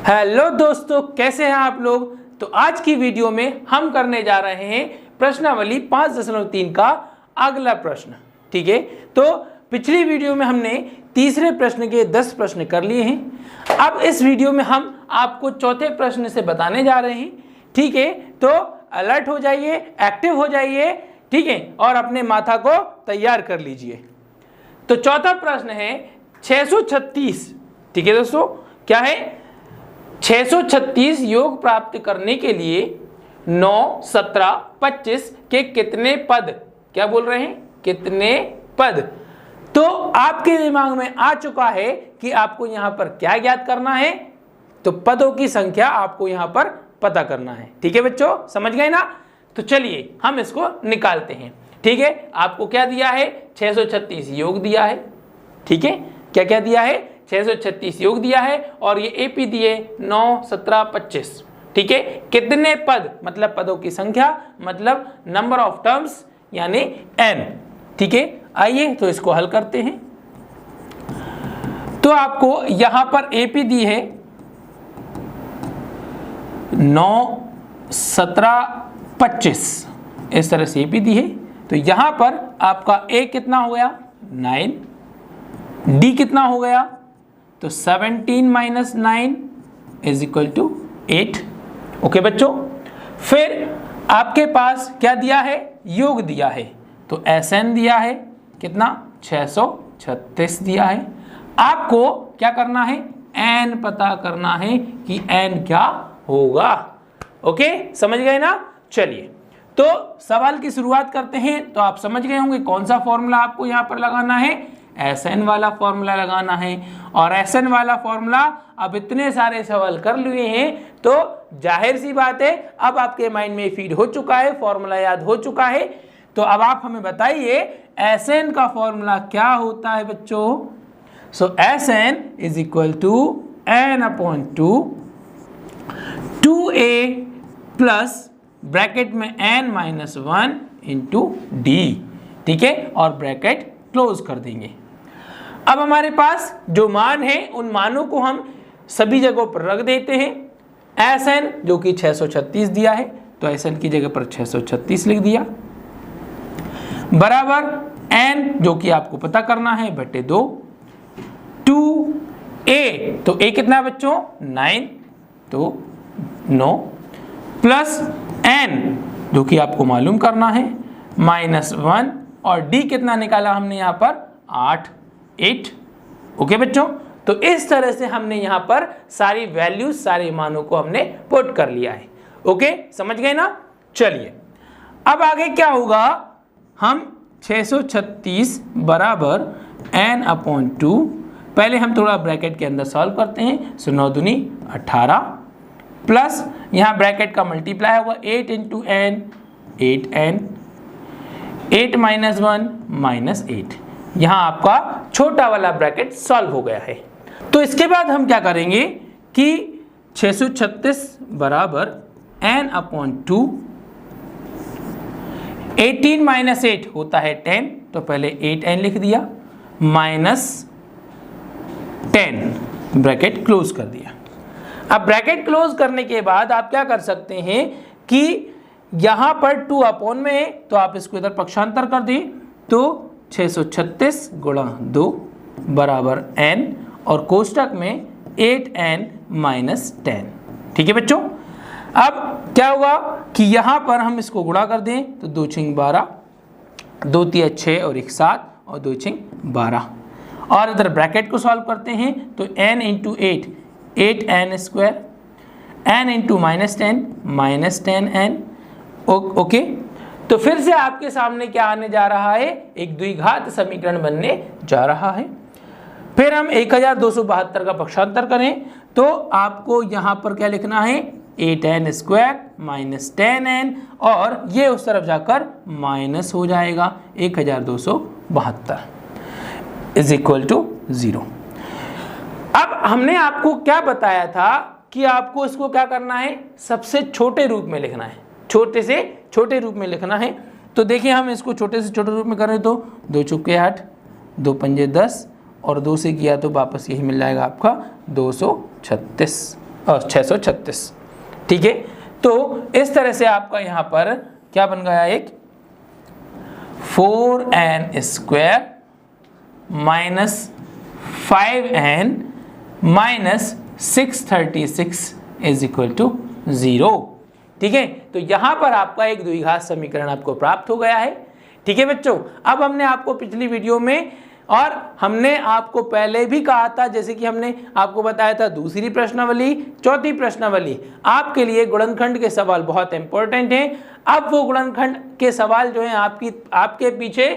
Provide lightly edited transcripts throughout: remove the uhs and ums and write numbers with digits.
Hello दोस्तों, कैसे हैं आप लोग। तो आज की वीडियो में हम करने जा रहे हैं प्रश्नावली 5.3 का अगला प्रश्न। ठीक है, तो पिछली वीडियो में हमने तीसरे प्रश्न के 10 प्रश्न कर लिए हैं। अब इस वीडियो में हम आपको चौथे प्रश्न से बताने जा रहे हैं। ठीक है, तो अलर्ट हो जाइए, एक्टिव हो जाइए। ठीक है, और अपने माथा को तैयार कर लीजिए। तो चौथा प्रश्न है 636। ठीक है दोस्तों, क्या है 636 योग प्राप्त करने के लिए 9, 17, 25 के कितने पद, क्या बोल रहे हैं, कितने पद। तो आपके दिमाग में आ चुका है कि आपको यहां पर क्या ज्ञात करना है। तो पदों की संख्या आपको यहां पर पता करना है। ठीक है बच्चों, समझ गए ना। तो चलिए हम इसको निकालते हैं। ठीक है, आपको क्या दिया है, 636 योग दिया है। ठीक है, क्या क्या दिया है, 636 योग दिया है और ये एपी दिए 9, 17, 25। ठीक है, कितने पद मतलब पदों की संख्या, मतलब नंबर ऑफ टर्म्स यानी n। ठीक है, आइए तो इसको हल करते हैं। तो आपको यहां पर एपी दी है 9, 17, 25, इस तरह से एपी दी है। तो यहां पर आपका a कितना हो गया 9, d कितना हो गया, तो 17 - 9 = 8। ओके बच्चों, फिर आपके पास क्या दिया है, योग दिया है। तो Sn दिया है कितना, 636 दिया है। आपको क्या करना है, n पता करना है कि n क्या होगा। ओके, समझ गए ना। चलिए तो सवाल की शुरुआत करते हैं। तो आप समझ गए होंगे कौन सा फॉर्मूला आपको यहां पर लगाना है, Sn वाला फॉर्मूला लगाना है। और Sn वाला फॉर्मूला अब इतने सारे सवाल कर लिए हैं तो जाहिर सी बात है अब आपके माइंड में फीड हो चुका है, फॉर्मूला याद हो चुका है। तो अब आप हमें बताइए Sn का फॉर्मूला क्या होता है बच्चों। सो Sn = n/2 2a plus bracket में n-1 × d। ठीक है, और ब्रैकेट क्लोज कर देंगे। अब हमारे पास जो मान है उन मानों को हम सभी जगहों पर रख देते हैं। Sn जो कि 636 दिया है, तो Sn की जगह पर 636 लिख दिया, बराबर n जो कि आपको पता करना है /2 2a। तो a कितना है बच्चों 9, तो 9 प्लस n जो कि आपको मालूम करना है -1 और d कितना निकाला हमने यहाँ पर 8। ओके बच्चों, तो इस तरह से हमने यहाँ पर सारी वैल्यूज, सारे मानों को हमने पुट कर लिया है। ओके, समझ गए ना। चलिए अब आगे क्या होगा, हम 636 बराबर n/2, पहले हम थोड़ा ब्रैकेट के अंदर सॉल्व करते हैं। सो 9 दूनी 18 प्लस यहाँ ब्रैकेट का मल्टीप्लाई होगा 8 × n 8n 8 - 1 -8। यहाँ आपका छोटा वाला ब्रैकेट सॉल्व हो गया है। तो इसके बाद हम क्या करेंगे कि 636 बराबर n/2 18 - 8 होता है 10, तो पहले 8n लिख दिया -10 ब्रैकेट क्लोज कर दिया। अब ब्रैकेट क्लोज करने के बाद आप क्या कर सकते हैं कि यहां पर 2 में है तो आप इसको इधर पक्षांतर कर दें, तो 636 × 2 बराबर n और कोष्टक में 8n - 10। ठीक है बच्चों, अब क्या होगा कि यहां पर हम इसको गुणा कर दें, तो 2 × 6 12, 2 × 3 6 और 1 7 और 2 × 12। और इधर ब्रैकेट को सॉल्व करते हैं, तो n × 8 8n², n × -10 ओके। तो फिर से आपके सामने क्या आने जा रहा है, एक द्विघात समीकरण बनने जा रहा है। फिर हम 1272 का पक्षांतर करें, तो आपको यहाँ पर क्या लिखना है 8n² - 10n, और ये उस तरफ जाकर माइनस हो जाएगा 1272 = 0। अब हमने आपको क्या बताया था कि आपको इसको क्या करना है, सबसे छोटे रूप में लिखना है, छोटे से छोटे रूप में लिखना है। तो देखिए हम इसको छोटे से छोटे रूप में करें तो 2 चौके 8, 2 पंजे 10 और 2 से किया तो वापस यही मिल जाएगा आपका 236। और 636। ठीक है, तो इस तरह से आपका यहाँ पर क्या बन गया, एक 4n square minus 5n minus 636 is equal to 0। ठीक है, तो यहाँ पर आपका एक द्विघात समीकरण आपको प्राप्त हो गया है। ठीक है बच्चों, अब हमने आपको पिछली वीडियो में और हमने आपको पहले भी कहा था, जैसे कि हमने आपको बताया था दूसरी प्रश्नावली, चौथी प्रश्नावली आपके लिए गुणनखंड के सवाल बहुत इंपॉर्टेंट हैं। अब वो गुणनखंड के सवाल जो हैं आपके पीछे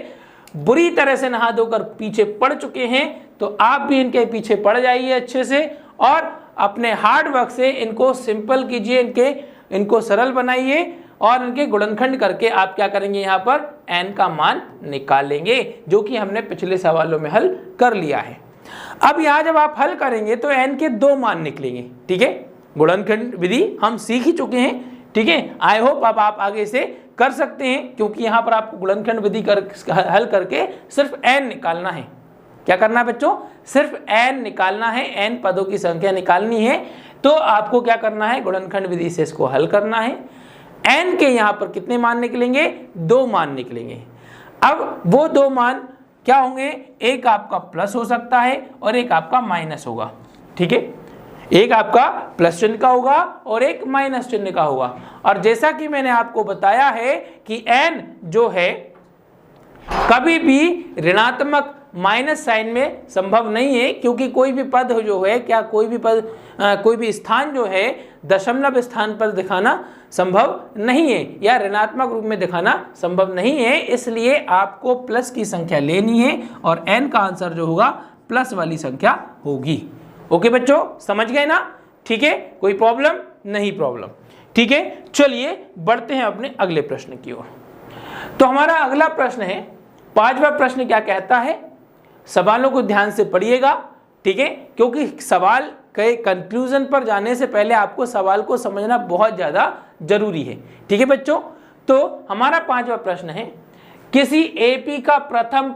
बुरी तरह से नहा धोकर पीछे पड़ चुके हैं, तो आप भी इनके पीछे पड़ जाइए अच्छे से और अपने हार्ड वर्क से इनको सिंपल कीजिए, इनको सरल बनाइए और इनके गुणनखंड करके आप क्या करेंगे, यहाँ पर n का मान निकालेंगे, जो कि हमने पिछले सवालों में हल कर लिया है। अब यहाँ जब आप हल करेंगे तो n के 2 मान निकलेंगे। ठीक है, गुणनखंड विधि हम सीख ही चुके हैं। ठीक है, आई होप अब आप आगे से कर सकते हैं, क्योंकि यहाँ पर आपको गुणनखंड विधि हल करके सिर्फ n निकालना है। क्या करना है बच्चों, सिर्फ n निकालना है, n पदों की संख्या निकालनी है। तो आपको क्या करना है, गुणनखंड विधि से इसको हल करना है। n के यहाँ पर कितने मान निकलेंगे, 2 मान निकलेंगे। अब वो 2 मान क्या होंगे, एक आपका प्लस हो सकता है और एक आपका माइनस होगा। ठीक है, एक आपका प्लस चिन्ह का होगा और एक माइनस चिन्ह का होगा। और जैसा कि मैंने आपको बताया है कि n जो है कभी भी ऋणात्मक माइनस साइन में संभव नहीं है, क्योंकि कोई भी पद जो है, क्या कोई भी स्थान जो है दशमलव स्थान पर दिखाना संभव नहीं है या ऋणात्मक रूप में दिखाना संभव नहीं है। इसलिए आपको प्लस की संख्या लेनी है और n का आंसर जो होगा प्लस वाली संख्या होगी। ओके बच्चों, समझ गए ना? ठीक है, कोई प्रॉब्लम नहीं? प्रॉब्लम। ठीक है, चलिए बढ़ते हैं अपने अगले प्रश्न की ओर। तो हमारा अगला प्रश्न है, 5वां प्रश्न क्या कहता है, सवालों को ध्यान से पढ़िएगा। ठीक है, क्योंकि सवाल के कंक्लूजन पर जाने से पहले आपको सवाल को समझना बहुत ज़्यादा जरूरी है। ठीक है बच्चों, तो हमारा 5वां प्रश्न है, किसी एपी का प्रथम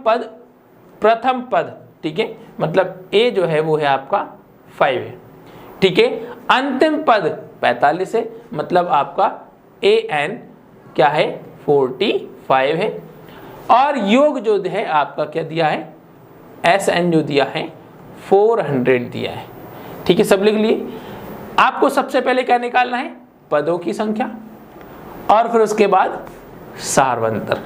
पद, ठीक है, मतलब ए जो है वो है आपका 5 है। ठीक है, अंतिम पद 45 है, मतलब आपका an क्या है, 45 है। और योग जो है आपका क्या दिया है, Sn जो दिया है 400 दिया है। ठीक है, सब लिख लिए। आपको सबसे पहले क्या निकालना है, पदों की संख्या और फिर उसके बाद सारवंतर।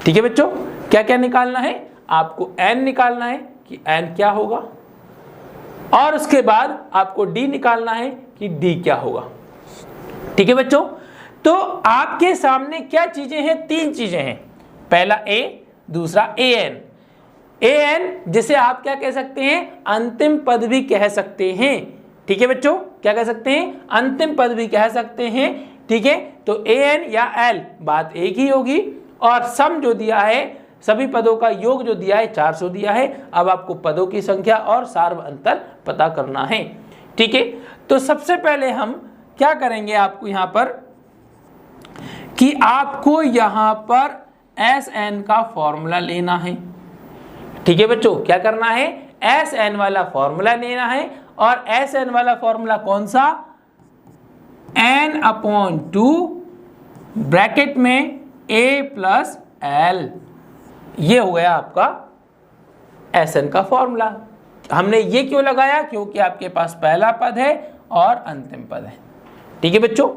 ठीक है बच्चों, क्या क्या निकालना है, आपको n निकालना है कि n क्या होगा, और उसके बाद आपको d निकालना है कि d क्या होगा। ठीक है बच्चों, तो आपके सामने क्या चीजें हैं, 3 चीजें हैं। पहला a, दूसरा an जिसे आप क्या कह सकते हैं, अंतिम पद भी कह सकते हैं। ठीक है बच्चों, क्या कह सकते हैं, अंतिम पद भी कह सकते हैं। ठीक है, तो an या l बात एक ही होगी। और सम जो दिया है, सभी पदों का योग जो दिया है 400 दिया है। अब आपको पदों की संख्या और सार्वअंतर पता करना है। ठीक है, तो सबसे पहले हम क्या करेंगे, आपको यहाँ पर कि आपको यहाँ पर Sn का फॉर्मूला लेना है। ठीक है बच्चों, क्या करना है, Sn वाला फॉर्मूला लेना है। और Sn वाला फॉर्मूला कौन सा, n/2 ब्रैकेट में a + l, ये हो गया आपका Sn का फॉर्मूला। हमने ये क्यों लगाया, क्योंकि आपके पास पहला पद है और अंतिम पद है। ठीक है बच्चों,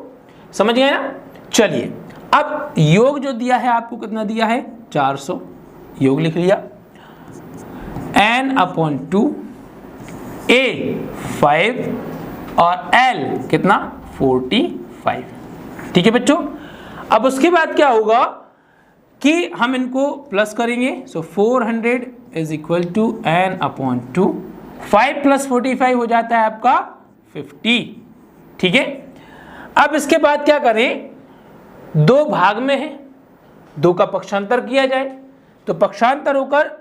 समझ गए ना? चलिए, अब योग जो दिया है आपको कितना दिया है, 400, योग लिख लिया। n/2 a 5 और l कितना, 45। ठीक है बच्चों, अब उसके बाद क्या होगा कि हम इनको प्लस करेंगे। सो 400 इज इक्वल टू n/2, 5 + 45 हो जाता है आपका 50। ठीक है, अब इसके बाद क्या करें, 2 भाग में है, 2 का पक्षांतर किया जाए तो पक्षांतर होकर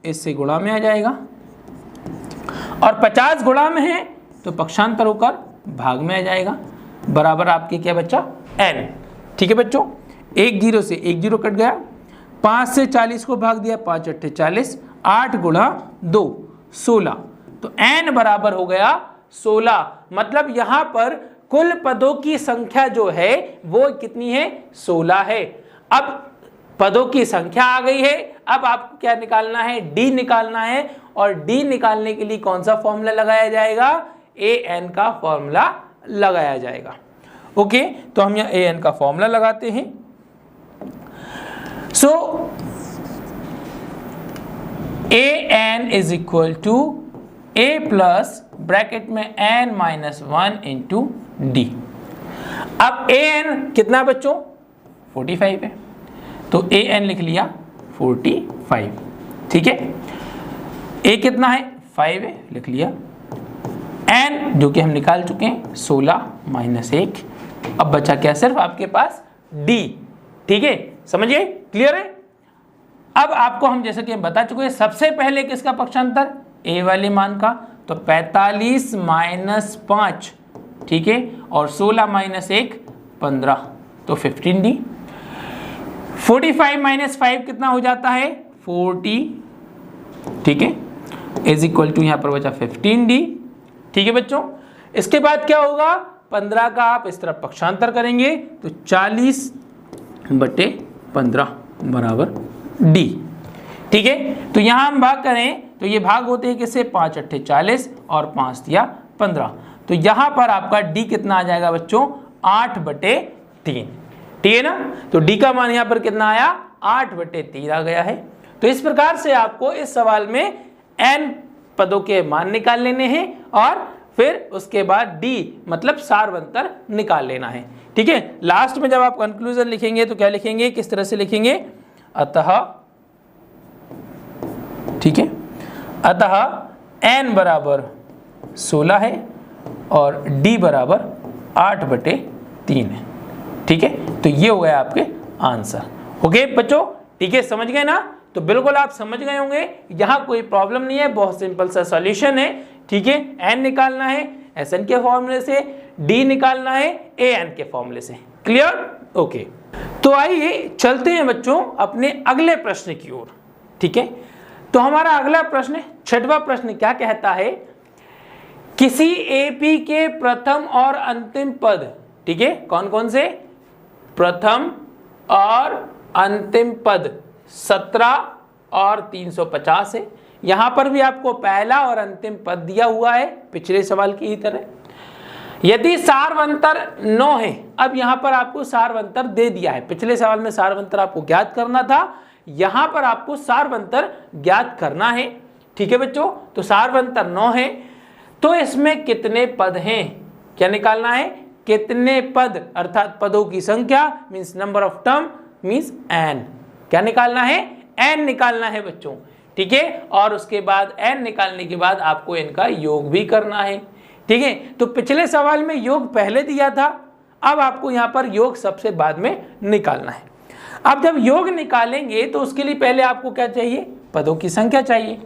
इससे गुणा में आ जाएगा, और 50 गुणा में है तो पक्षांतर होकर भाग में आ जाएगा, बराबर आपके क्या बच्चा, n। ठीक है बच्चों, 1 0 से 1 0 कट गया, 5 से 40 को भाग दिया, 5 × 8 = 40, 8 × 2 = 16, तो n बराबर हो गया 16, मतलब यहां पर कुल पदों की संख्या जो है वो कितनी है, 16 है। अब पदों की संख्या आ गई है, अब आपको क्या निकालना है, डी निकालना है, और डी निकालने के लिए कौन सा फॉर्मूला लगाया जाएगा, ए एन का फॉर्मूला लगाया जाएगा। ओके, तो हम यहाँ ए एन का फॉर्मूला लगाते हैं। So A N is equal to A plus bracket में एन माइनस 1 इंटू डी। अब ए एन कितना बच्चों, 45 है, तो ए एन लिख लिया 45, ठीक है। ए कितना है, 5 है, लिख लिया। एन जो कि हम निकाल चुके हैं 16 माइनस 1, अब बचा क्या, सिर्फ आपके पास डी, ठीक है, समझिए, क्लियर है। अब आपको हम जैसे कि हम बता चुके हैं, सबसे पहले किसका पक्षांतर, ए वाले मान का, तो 45 माइनस 5, ठीक है, और 16 माइनस 1 15, तो 15D। 45 माइनस 5 कितना हो जाता है, 40, ठीक है, इज इक्वल टू यहाँ पर बचा 15D, ठीक है बच्चों। इसके बाद क्या होगा, 15 का आप इस तरफ पक्षांतर करेंगे तो 40/15 बराबर D, ठीक है। तो यहाँ हम भाग करें तो ये भाग होते हैं किससे, 5 8 40 और 5 दिया 15, तो यहाँ पर आपका D कितना आ जाएगा बच्चों, 8/3, ठीक है ना। तो D का मान यहाँ पर कितना आया, 8/3 आ गया है। तो इस प्रकार से आपको इस सवाल में n पदों के मान निकाल लेने हैं और फिर उसके बाद D मतलब सारवंतर निकाल लेना है, ठीक है। लास्ट में जब आप कंक्लूजन लिखेंगे तो क्या लिखेंगे, किस तरह से लिखेंगे, अतः, ठीक है, अतः n बराबर 16 है और D बराबर 8/3 है, ठीक है। तो ये हो गया आपके आंसर। ओके बच्चों, ठीक है, समझ गए ना, तो बिल्कुल आप समझ गए होंगे, यहाँ कोई प्रॉब्लम नहीं है, बहुत सिंपल सा सॉल्यूशन है, ठीक है। n निकालना है एस एन के फॉर्मूले से, d निकालना है ए एन के फॉर्मूले से, क्लियर। ओके, तो आइए चलते हैं बच्चों अपने अगले प्रश्न की ओर, ठीक है। तो हमारा अगला प्रश्न, छठवां प्रश्न क्या कहता है, किसी एपी के प्रथम और अंतिम पद, ठीक है, कौन कौन से, प्रथम और अंतिम पद 17 और 350 है। यहां पर भी आपको पहला और अंतिम पद दिया हुआ है पिछले सवाल की ही तरह। यदि सारवंतर 9 है, अब यहां पर आपको सारवंतर दे दिया है, पिछले सवाल में सारवंतर आपको ज्ञात करना था, यहां पर आपको सारवंतर ज्ञात करना है, ठीक है बच्चों। तो सारवंतर 9 है, तो इसमें कितने पद हैं, क्या निकालना है, कितने पद, अर्थात पदों की संख्या means number of term means n, क्या निकालना है, n निकालना है बच्चों, ठीक है। और उसके बाद n निकालने के बाद आपको इनका योग भी करना है, ठीक है। तो पिछले सवाल में योग पहले दिया था, अब आपको यहाँ पर योग सबसे बाद में निकालना है। अब जब योग निकालेंगे तो उसके लिए पहले आपको क्या चाहिए, पदों की संख्या चाहिए,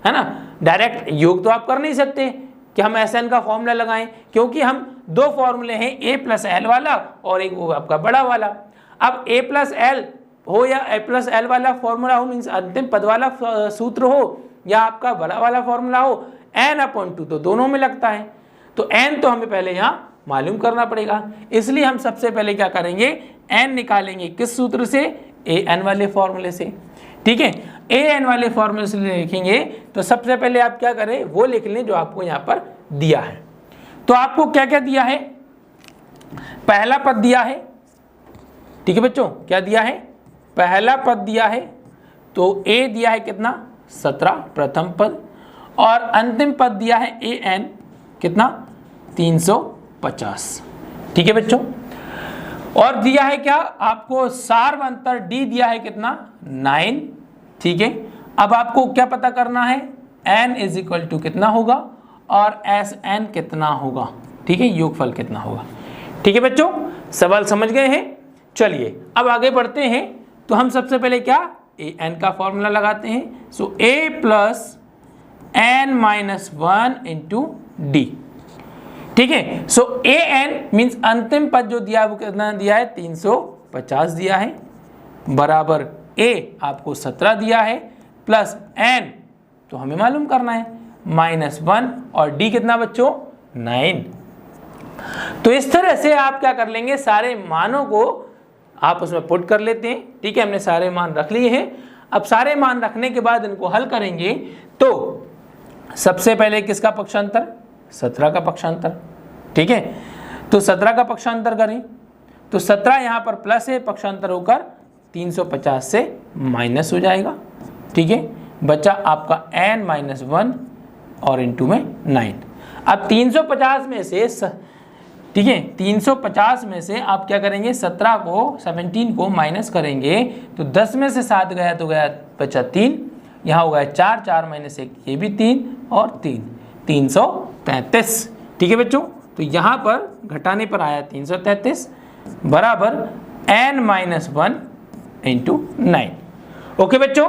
है ना। डायरेक्ट योग तो आप कर नहीं सकते कि हम एन का फॉर्मूला लगाएं, क्योंकि हम दो फॉर्मूले हैं, ए प्लस एल वाला और एक वो आपका बड़ा वाला। अब ए प्लस एल हो या ए प्लस एल वाला फॉर्मूला हो, मीन्स अंतिम पद वाला सूत्र हो या आपका बड़ा वाला फॉर्मूला हो, n/2 तो दोनों में लगता है, तो n तो हमें पहले यहाँ मालूम करना पड़ेगा। इसलिए हम सबसे पहले क्या करेंगे, n निकालेंगे किस सूत्र से, ए एन वाले फॉर्मूले से, ठीक है। ए एन वाले फॉर्मूले से लिखेंगे तो सबसे पहले आप क्या करें, वो लिख लें जो आपको यहाँ पर दिया है। तो आपको क्या क्या दिया है, पहला पद दिया है, ठीक है बच्चों, क्या दिया है, पहला पद दिया है, तो ए दिया है कितना, 17 प्रथम पद, और अंतिम पद दिया है ए एन कितना, 350, ठीक है बच्चों। और दिया है क्या आपको, सारवंतर डी दिया है कितना, 9, ठीक है। अब आपको क्या पता करना है, n इज इक्वल टू कितना होगा और एस एन कितना होगा, ठीक है, योगफल कितना होगा, ठीक है बच्चों। सवाल समझ गए हैं, चलिए अब आगे बढ़ते हैं। तो हम सबसे पहले क्या, ए एन का फॉर्मूला लगाते हैं। So A plus N minus 1 into D, ठीक है। सो ए एन मीन्स अंतिम पद जो दिया है वो कितना दिया है, 350 दिया है, बराबर ए आपको 17 दिया है, प्लस एन तो हमें मालूम करना है -1, और डी कितना बच्चों, 9। तो इस तरह से आप क्या कर लेंगे, सारे मानों को आप उसमें पुट कर लेते हैं। ठीक है, हमने सारे मान रख लिए हैं। अब सारे मान रखने के बाद इनको हल करेंगे तो सबसे पहले किसका पक्षांतर, 17 का पक्षांतर। ठीक है, तो 17 का पक्षांतर करें तो 17 यहाँ पर प्लस है, पक्षांतर होकर 350 से माइनस हो जाएगा। ठीक है, बचा आपका n-1 और इंटू में 9। अब 350 में से ठीक है, 350 में से आप क्या करेंगे, 17 को माइनस करेंगे तो 10 में से 7 गया तो गया बचा 3, यहाँ हो गया 4, 4 - 1 ये भी 3 और 3, 333। ठीक है बच्चों, तो यहाँ पर घटाने पर आया 333 बराबर n-1 इंटू 9। ओके बच्चों,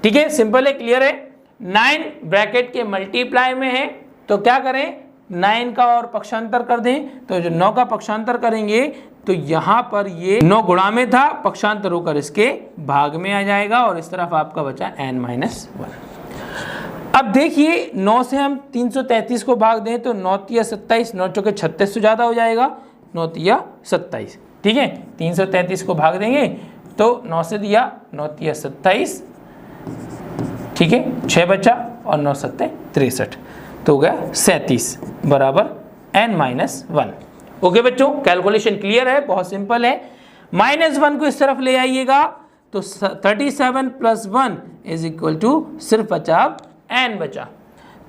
ठीक है, सिंपल है, क्लियर है। 9 ब्रैकेट के मल्टीप्लाई में है तो क्या करें, 9 का और पक्षांतर कर दें, तो जो 9 का पक्षांतर करेंगे तो यहाँ पर ये 9 गुणा में था, पक्षांतर होकर इसके भाग में आ जाएगा और इस तरफ आपका बचा n-1। अब देखिए 9 से हम 333 को भाग दें तो 9 तिया 27, 9 चौके 36 से ज़्यादा हो जाएगा, 9 तिया 27। ठीक है, 333 को भाग देंगे तो 9 से दिया 9 तिया 27, ठीक है, 6 बचा और 9 सत्ते 63, तो हो गया 37 बराबर n-1। ओके बच्चों, कैलकुलेशन क्लियर है, बहुत सिंपल है। -1 को इस तरफ ले आइएगा तो 37 + 1 = सिर्फ बचा n बचा,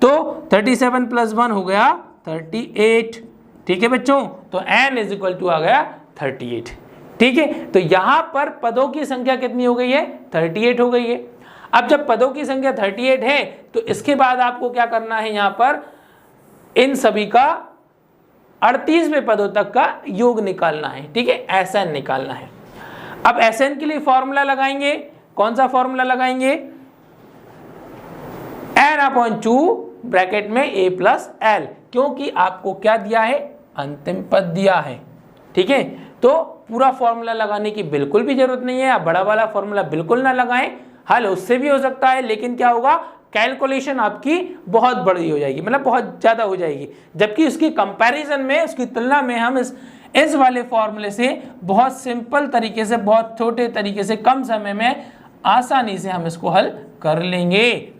तो 37 + 1 हो गया 38। ठीक है बच्चों, तो n = आ गया 38। ठीक है, तो यहाँ पर पदों की संख्या कितनी हो गई है, 38 हो गई है। अब जब पदों की संख्या 38 है तो इसके बाद आपको क्या करना है, यहाँ पर इन सभी का 38वें पदों तक का योग निकालना है। ठीक है, SN निकालना है। अब SN के लिए फॉर्मूला लगाएंगे, कौन सा फॉर्मूला लगाएंगे, n/2 ब्रैकेट में a + l, क्योंकि आपको क्या दिया है, अंतिम पद दिया है। ठीक है, तो पूरा फॉर्मूला लगाने की बिल्कुल भी जरूरत नहीं है, आप बड़ा वाला फॉर्मूला बिल्कुल ना लगाएं, हल उससे भी हो सकता है, लेकिन क्या होगा, कैलकुलेशन आपकी बहुत बड़ी हो जाएगी, मतलब बहुत ज़्यादा हो जाएगी, जबकि उसकी कंपैरिजन में, उसकी तुलना में हम इस वाले फॉर्मूले से बहुत सिंपल तरीके से, बहुत छोटे तरीके से, कम समय में आसानी से हम इसको हल कर लेंगे।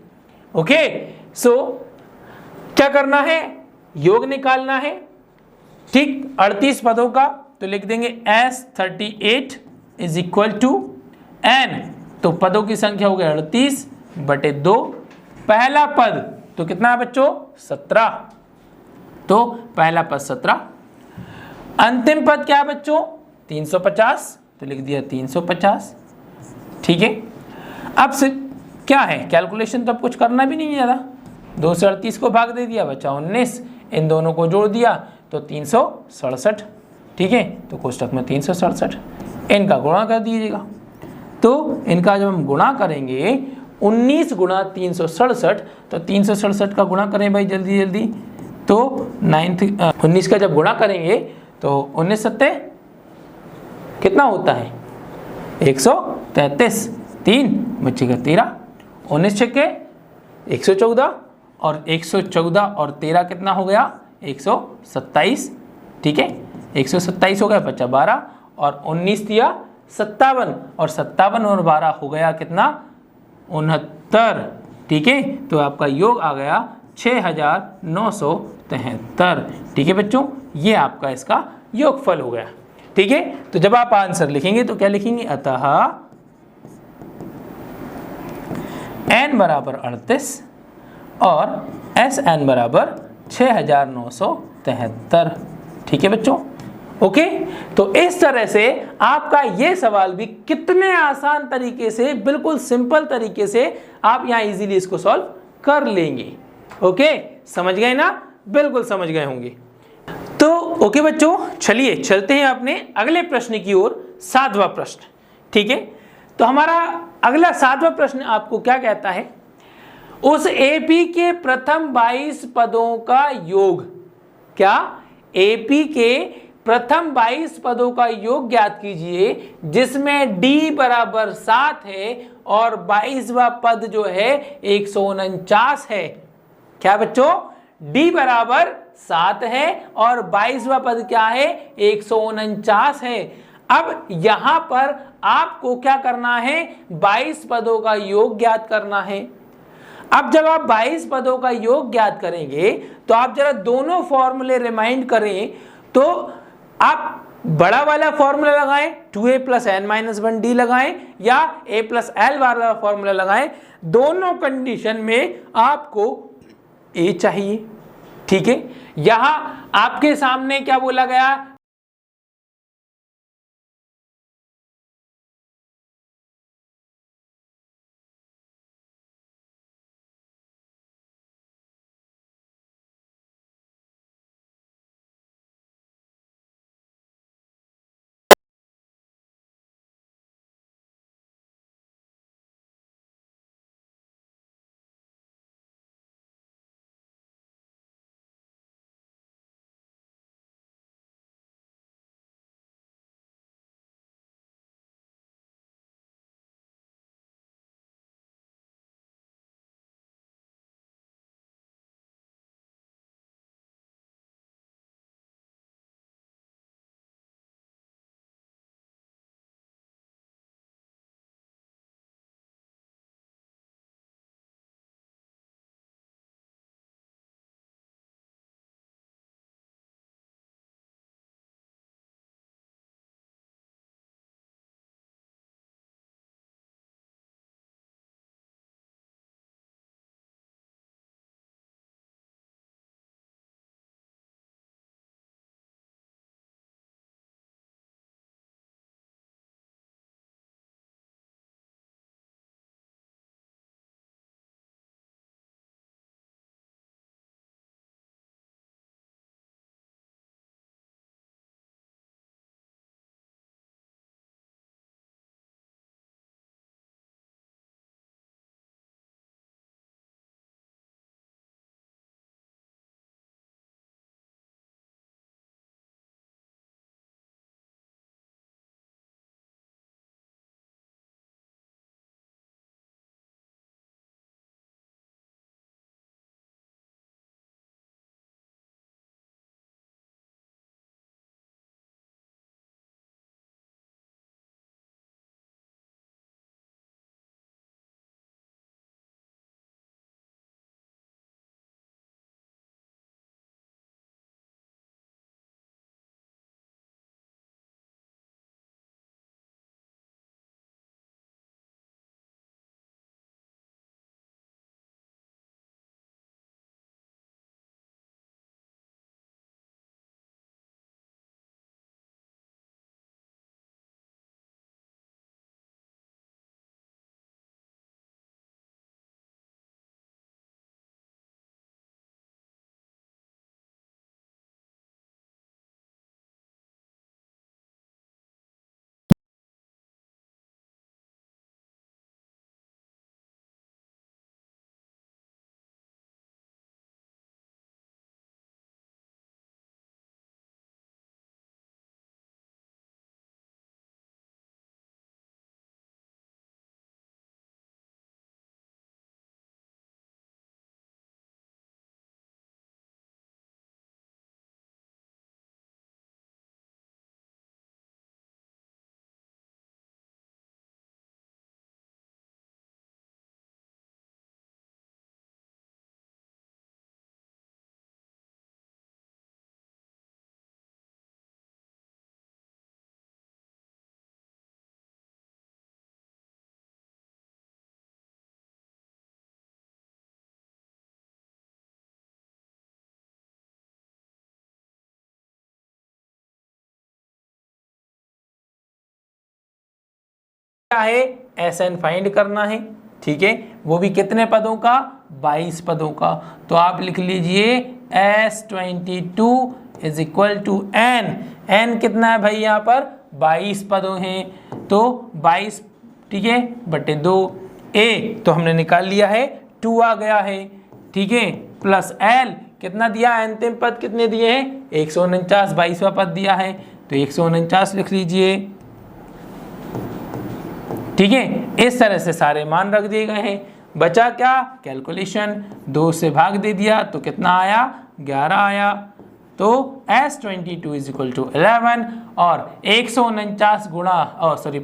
ओके, सो क्या करना है, योग निकालना है। ठीक, 38 पदों का तो लिख देंगे S38 = n, तो पदों की संख्या हो गई 38/2। पहला पद तो कितना है बच्चों, 17, तो पहला पद 17। अंतिम पद क्या है बच्चों, 350, तो लिख दिया 350। ठीक है, अब से क्या है, कैलकुलेशन तो अब कुछ करना भी नहीं है ज़्यादा, 2 से 38 को भाग दे दिया, बचा 19, इन दोनों को जोड़ दिया तो 367। ठीक है, तो कोष्टक में 367, इनका गुणा कर दीजिएगा, तो इनका जब हम गुणा करेंगे 19 × 367, तो 367 का गुणा करें भाई जल्दी जल्दी, तो 19 का जब गुणा करेंगे तो 19 सत्ते कितना होता है, 133, 3 बचेगा 13, 19 छक्के 114, और 114 और 13 कितना हो गया, 127। ठीक है, 127 हो गया, बचा 12, और 19 दिया 57, और 57 और 12 हो गया कितना, 69। ठीक है, तो आपका योग आ गया 6973। ठीक है बच्चों, ये आपका इसका योगफल हो गया। ठीक है, तो जब आप आंसर लिखेंगे तो क्या लिखेंगे, अतः n = 38 और SN = 6973। ठीक है बच्चों, ओके। तो इस तरह से आपका ये सवाल भी कितने आसान तरीके से, बिल्कुल सिंपल तरीके से आप यहाँ इजीली इसको सॉल्व कर लेंगे। ओके, समझ गए ना, बिल्कुल समझ गए होंगे। तो ओके बच्चों, चलिए चलते हैं अपने अगले प्रश्न की ओर, 7वां प्रश्न। ठीक है, तो हमारा अगला 7वां प्रश्न आपको क्या कहता है, उस AP के प्रथम 22 पदों का योग, क्या, AP के प्रथम 22 पदों का योग ज्ञात कीजिए जिसमें D = 7 है और 22वां पद जो है 149 है। क्या बच्चों, D = 7 है और 22वां पद क्या है 149 है। अब यहां पर आपको क्या करना है 22 पदों का योग ज्ञात करना है। अब जब आप 22 पदों का योग ज्ञात करेंगे तो आप जरा दोनों फॉर्मूले रिमाइंड करें तो आप बड़ा वाला फॉर्मूला लगाएं 2a + n - 1d लगाएं या a + l वाला फॉर्मूला लगाएं, दोनों कंडीशन में आपको a चाहिए। ठीक है, यहां आपके सामने क्या बोला गया क्या है SN फाइंड करना है। ठीक है, वो भी कितने पदों का 22 पदों का। तो आप लिख लीजिए S22 = N। N कितना है भाई यहाँ पर 22 पदों हैं तो 22 ठीक है बटे 2 A तो हमने निकाल लिया है 2 आ गया है। ठीक है, प्लस L कितना दिया अंतिम पद कितने दिए हैं 149 22वां पद दिया है तो 149 लिख लीजिए। ठीक है, इस तरह से सारे मान रख दिए गए हैं। बचा क्या कैलकुलेशन, 2 से भाग दे दिया तो कितना आया 11 आया, तो S22 इज इक्वल टू 11 और 149 गुणा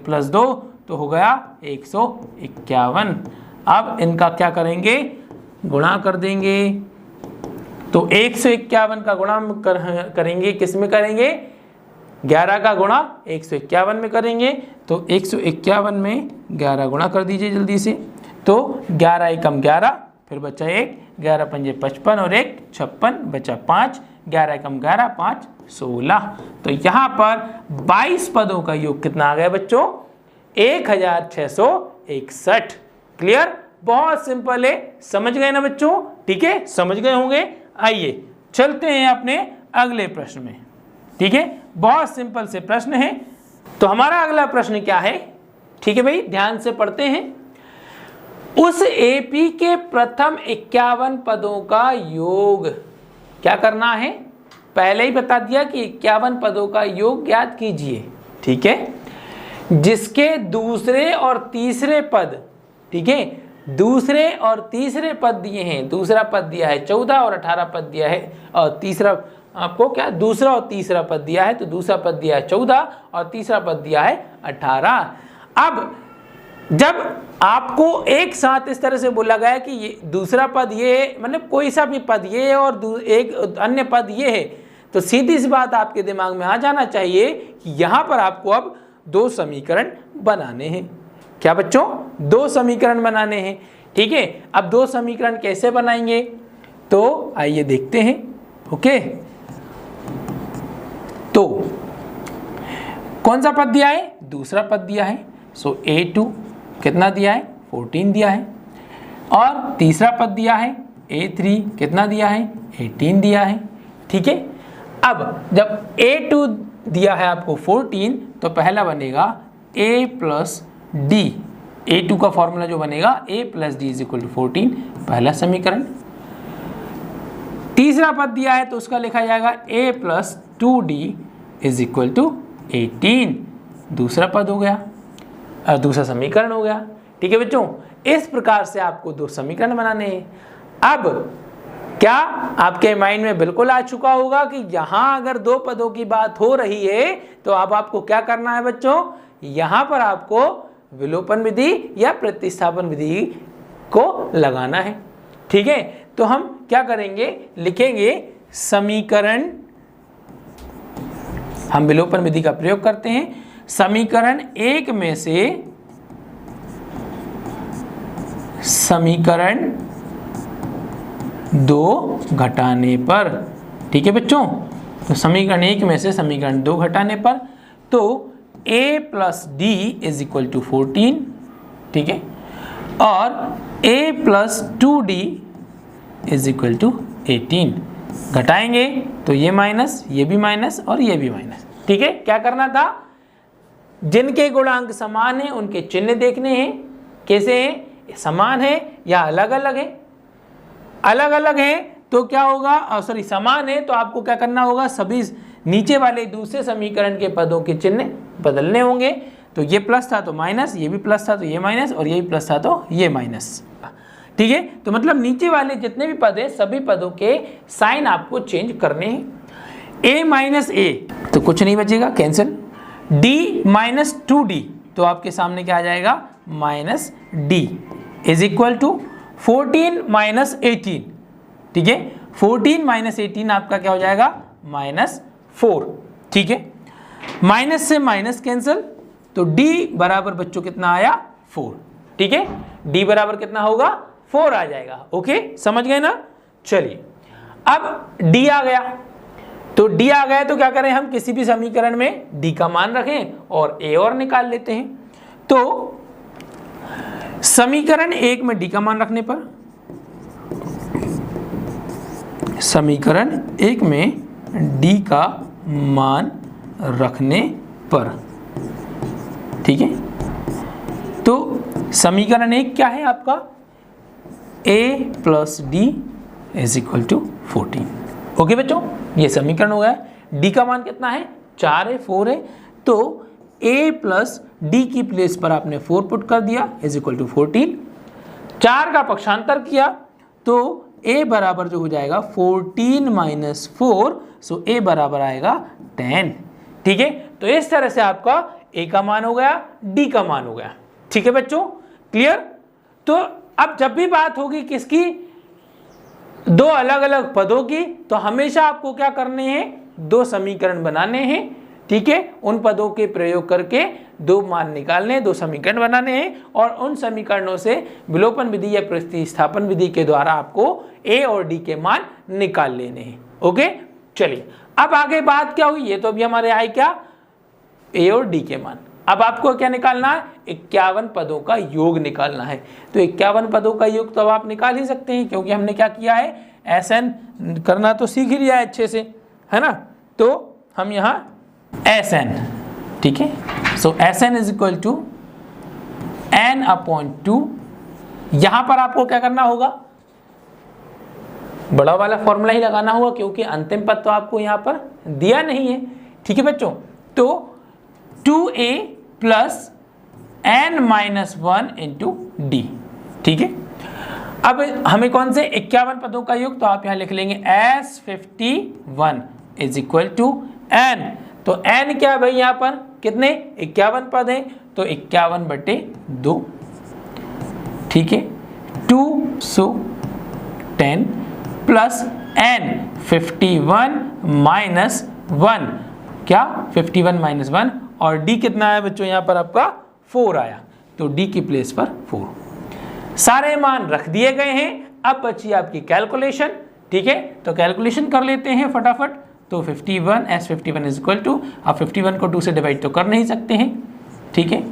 प्लस 2 तो हो गया 151। अब इनका क्या करेंगे, गुणा कर देंगे। तो 151 का गुणा करेंगे, किस में करेंगे, 11 का गुणा 151 में करेंगे। तो 151 में 11 गुणा कर दीजिए जल्दी से। तो 11 एकम 11, फिर बचा 1, 11 पंजे 55 और 1 56, बचा 5, 11 एकम 11, 5 16। तो यहाँ पर 22 पदों का योग कितना आ गया बच्चों, 1661। क्लियर, बहुत सिंपल है, समझ गए ना बच्चों, ठीक है, समझ गए होंगे। आइए चलते हैं अपने अगले प्रश्न में, ठीक है, बहुत सिंपल से प्रश्न है। तो हमारा अगला प्रश्न क्या है, ठीक है भाई, ध्यान से पढ़ते हैं। उस एपी के प्रथम 51 पदों का योग क्या करना है, पहले ही बता दिया कि 51 पदों का योग ज्ञात कीजिए, ठीक है, जिसके दूसरे और तीसरे पद, ठीक है, दूसरे और तीसरे पद दिए हैं। दूसरा पद दिया है 14 और 18 पद दिया है, और तीसरा आपको क्या, दूसरा और तीसरा पद दिया है, तो दूसरा पद दिया है 14 और तीसरा पद दिया है 18। अब जब आपको एक साथ इस तरह से बोला गया कि ये दूसरा पद ये है, मतलब कोई सा भी पद ये है और एक अन्य पद ये है, तो सीधी सी बात आपके दिमाग में आ जाना चाहिए कि यहाँ पर आपको अब 2 समीकरण बनाने हैं। क्या बच्चों, 2 समीकरण बनाने हैं, ठीक है। अब 2 समीकरण कैसे बनाएंगे, तो आइए देखते हैं। ओके, तो कौन सा पद दिया है, दूसरा पद दिया है, सो A2 कितना दिया है, 14 दिया है, और तीसरा पद दिया है A3 कितना दिया है, 18 दिया है, ठीक है। अब जब A2 दिया है आपको 14, तो पहला बनेगा A प्लस डी, A2 का फॉर्मूला जो बनेगा A plus D is equal to 14, पहला समीकरण। तीसरा पद दिया है तो उसका लिखा जाएगा A plus 2D is equal to 18, दूसरा पद हो गया, दूसरा समीकरण हो गया, ठीक है बच्चों। इस प्रकार से आपको 2 समीकरण बनाने हैं। अब क्या आपके माइंड में बिल्कुल आ चुका होगा कि यहां अगर 2 पदों की बात हो रही है तो अब आपको क्या करना है बच्चों, यहां पर आपको विलोपन विधि या प्रतिस्थापन विधि को लगाना है, ठीक है। तो हम क्या करेंगे, लिखेंगे समीकरण, हम विलोपन विधि का प्रयोग करते हैं। समीकरण 1 में से समीकरण 2 घटाने पर, ठीक है बच्चों। तो समीकरण 1 में से समीकरण 2 घटाने पर, तो A plus D is equal to 14, ठीक है, और A plus 2D is equal to 18। घटाएंगे तो ये माइनस, ये भी माइनस और ये भी माइनस, ठीक है। क्या करना था, जिनके गुणांक समान हैं उनके चिन्ह देखने हैं, कैसे हैं, समान है या अलग अलग है। अलग अलग है तो क्या होगा, समान है तो आपको क्या करना होगा, सभी नीचे वाले दूसरे समीकरण के पदों के चिन्ह बदलने होंगे। तो ये प्लस था तो माइनस, ये भी प्लस था तो ये माइनस, और ये भी प्लस था तो ये माइनस, ठीक है। तो मतलब नीचे वाले जितने भी पद हैं सभी पदों के साइन आपको चेंज करने हैं। A माइनस A तो कुछ नहीं बचेगा, कैंसिल। D माइनस 2D तो आपके सामने क्या आ जाएगा, minus D is equal to 14 minus 18, ठीक है। 14 माइनस 18 आपका क्या हो जाएगा, माइनस 4, ठीक है। माइनस से माइनस कैंसिल, तो D बराबर बच्चों कितना आया, 4, ठीक है। D बराबर कितना होगा, 4 आ जाएगा। ओके, समझ गए ना। चलिए अब D आ गया, तो D आ गया तो क्या करें, हम किसी भी समीकरण में D का मान रखें और A और निकाल लेते हैं। तो समीकरण 1 में D का मान रखने पर, समीकरण 1 में D का मान रखने पर, ठीक है। तो समीकरण 1 क्या है आपका, A plus D is equal to 14। Okay बच्चों, ये समीकरण हो गया। D का मान कितना है, 4 है, 4 है, तो A प्लस डी की प्लेस पर आपने 4 पुट कर दिया इज इक्वल टू 14। 4 का पक्षांतर किया तो a बराबर जो हो जाएगा 14 माइनस 4, सो a बराबर आएगा 10। ठीक है, तो इस तरह से आपका a का मान हो गया, d का मान हो गया। ठीक है बच्चों, क्लियर। तो अब जब भी बात होगी किसकी, दो अलग अलग पदों की, तो हमेशा आपको क्या करने हैं, दो समीकरण बनाने हैं। ठीक है, उन पदों के प्रयोग करके दो मान निकालने, दो समीकरण बनाने हैं और उन समीकरणों से विलोपन विधि या प्रतिस्थापन विधि के द्वारा आपको a और d के मान निकाल लेने हैं। ओके, चलिए अब आगे बात क्या हुई, ये तो अभी हमारे आए क्या, a और d के मान। अब आपको क्या निकालना है, 51 पदों का योग निकालना है। तो 51 पदों का योग तो अब आप निकाल ही सकते हैं, क्योंकि हमने क्या किया है, SN करना तो सीख ही लिया है अच्छे से, है ना। तो हम यहाँ SN, ठीक है, so SN is equal to n/2। यहां पर आपको क्या करना होगा, बड़ा वाला फॉर्मूला ही लगाना होगा, क्योंकि अंतिम पद तो आपको यहां पर दिया नहीं है। ठीक है बच्चों, तो 2a plus n-1 into D. ठीक है, अब हमें कौन से 51 पदों का योग, तो आप यहां लिख लेंगे S51 is equal to n। तो n क्या भाई, यहां पर कितने 51 पद हैं, तो 51/2। ठीक है, 2 सो 10 प्लस n 51 माइनस 1, क्या 51 माइनस 1, और d कितना है बच्चों, यहां पर आपका 4 आया, तो d की प्लेस पर 4। सारे मान रख दिए गए हैं। अब बची आपकी कैलकुलेशन। ठीक है, तो कैलकुलेशन कर लेते हैं फटाफट। तो 51 S51 इज इक्वल टू, आप 51 को 2 से डिवाइड तो कर नहीं सकते हैं। ठीक है,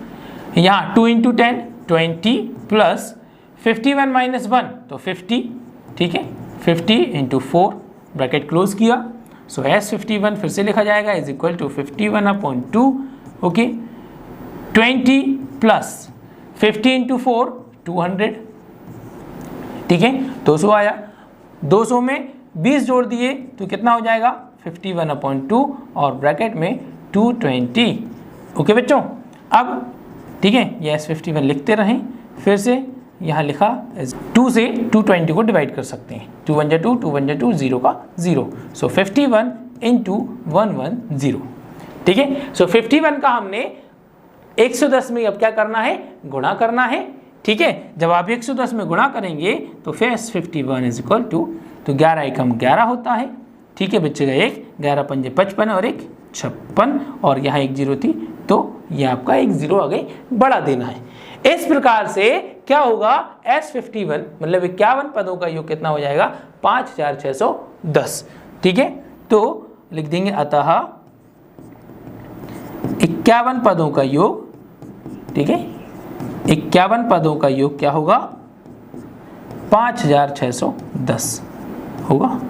यहाँ 2 इंटू 10 20 प्लस 51 माइनस 1 तो 50। ठीक है, 50 इंटू 4 ब्रैकेट क्लोज किया, सो S51 फिर से लिखा जाएगा is equal to 51/2। Okay, 20 plus 50 into 4 200। ठीक है, 200 आया, 200 में 20 जोड़ दिए तो कितना हो जाएगा 51/2 और ब्रैकेट में 220। ओके बच्चों, अब ठीक है, ये S51 लिखते रहें, फिर से यहाँ लिखा 2 से 220 को डिवाइड कर सकते हैं, 2 1 2 2 1 2 0 का 0, सो 51 इंटू 110। ठीक है, सो 51 का हमने 110 में अब क्या करना है, गुणा करना है। ठीक है, जब आप 110 में गुणा करेंगे तो फिर S51 इज इक्वल टू, तो 11 एकम 11 होता है। ठीक है, बच्चे का 1, 11 पंजे 55 और 1 56, और यहाँ 1 0 थी, तो ये आपका 1 0 आगे बढ़ा देना है। इस प्रकार से क्या होगा, S51 मतलब 51 पदों का योग कितना हो जाएगा, 5610। ठीक है, तो लिख देंगे अतः 51 पदों का योग। ठीक है, 51 पदों का योग क्या होगा, 5610 होगा।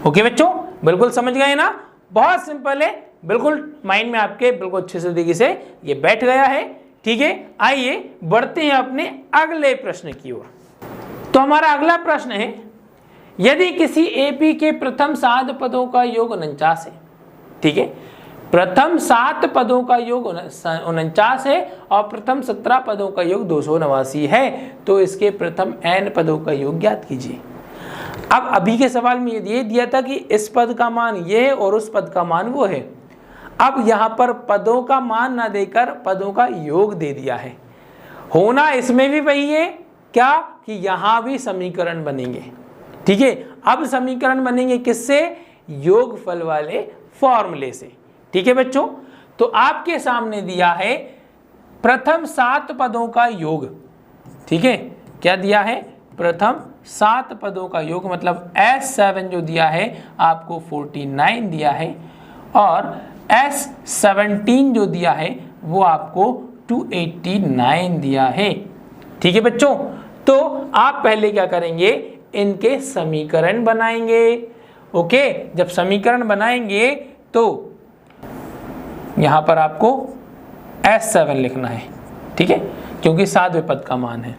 ओके बच्चों, बिल्कुल समझ गए ना, बहुत सिंपल है, बिल्कुल माइंड में आपके बिल्कुल अच्छे से तरीके से ये बैठ गया है। ठीक है, आइए बढ़ते हैं अपने अगले प्रश्न की ओर। तो हमारा अगला प्रश्न है, यदि किसी एपी के प्रथम 7 पदों का योग 49 है। ठीक है, प्रथम 7 पदों का योग 49 है और प्रथम 17 पदों का योग 289 है, तो इसके प्रथम n पदों का योग ज्ञात कीजिए। अब अभी के सवाल में ये दिया था कि इस पद का मान ये है और उस पद का मान वो है। अब यहाँ पर पदों का मान ना देकर पदों का योग दे दिया है। होना इसमें भी वही है क्या, कि यहाँ भी समीकरण बनेंगे। ठीक है, अब समीकरण बनेंगे किससे, योगफल वाले फॉर्मूले से। ठीक है बच्चों, तो आपके सामने दिया है प्रथम 7 पदों का योग। ठीक है, क्या दिया है, प्रथम 7 पदों का योग, मतलब S7 जो दिया है आपको 49 दिया है, और S17 जो दिया है वो आपको 289 दिया है। ठीक है बच्चों, तो आप पहले क्या करेंगे, इनके समीकरण बनाएंगे। ओके, जब समीकरण बनाएंगे तो यहां पर आपको S7 लिखना है। ठीक है, क्योंकि 7वें पद का मान है।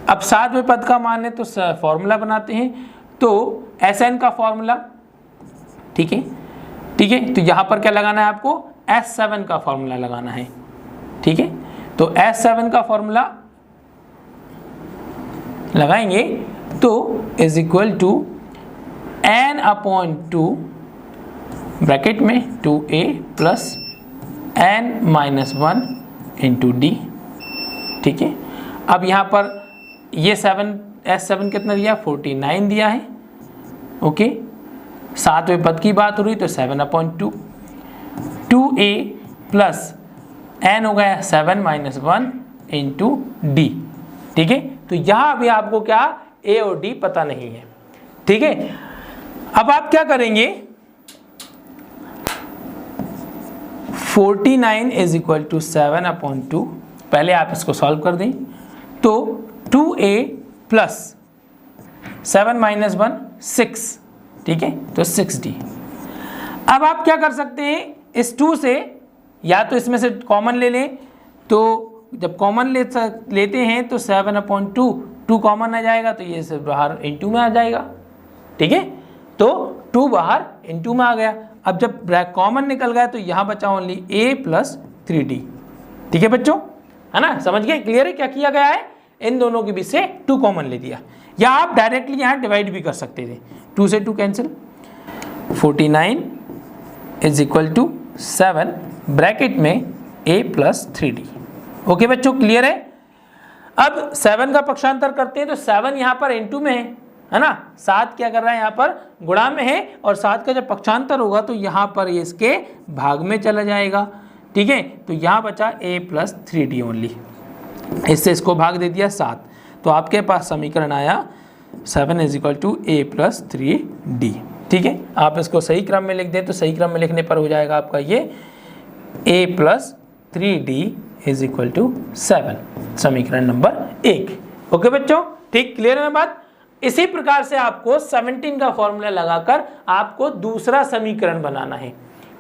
अब 7वें पद का मान है तो फॉर्मूला बनाते हैं, तो Sn का फॉर्मूला। ठीक है, ठीक है, तो यहां पर क्या लगाना है आपको, S7 का फॉर्मूला लगाना है। ठीक है, तो S7 का फॉर्मूला लगाएंगे तो is equal to n upon 2 bracket में 2a plus n minus 1 into D. ठीक है, अब यहाँ पर ये S7 कितना दिया, 49 दिया है। ओके, सातवें पद की बात हो रही तो 7 अपॉन 2, 2a प्लस n हो गया 7 माइनस 1 इंटू डी। ठीक है, तो यहाँ भी आपको क्या a और d पता नहीं है। ठीक है, अब आप क्या करेंगे, 49 इज इक्वल टू 7 अपॉन 2, पहले आप इसको सॉल्व कर दें तो 2a प्लस 7 माइनस 1 6। ठीक है, तो 6d। अब आप क्या कर सकते हैं, इस 2 से या तो इसमें से कॉमन ले लें, तो जब कॉमन लेते हैं तो 7 अपॉन 2 कॉमन आ जाएगा, तो ये सब बाहर इनटू में आ जाएगा। ठीक है, तो 2 बाहर इनटू में आ गया। अब जब कॉमन निकल गया तो यहाँ बचा ओनली a प्लस 3d। ठीक है बच्चों, है ना, समझ गए, क्लियर है क्या किया गया है, इन दोनों के बीच से 2 कॉमन ले दिया, या आप डायरेक्टली यहाँ डिवाइड भी कर सकते थे, 2 से 2 cancel, 49 is equal to 7 bracket में a प्लस 3d। ओके बच्चों, क्लियर है। अब 7 का पक्षांतर करते हैं तो 7 यहाँ पर इनटू में है ना, 7 क्या कर रहा है यहाँ पर गुणा में है, और 7 का जब पक्षांतर होगा तो यहाँ पर ये इसके भाग में चला जाएगा। ठीक है, तो यहाँ बचा a प्लस 3d ओनली, इससे इसको भाग दे दिया 7, तो आपके पास समीकरण आया 7 is equal to a plus 3d। ठीक है, आप इसको सही क्रम में लिख दें तो सही क्रम में लिखने पर हो जाएगा आपका ये a plus 3d is equal to 7, समीकरण नंबर 1। ओके बच्चों, ठीक, क्लियर है बात। इसी प्रकार से आपको 17 का फॉर्मूला लगाकर आपको दूसरा समीकरण बनाना है।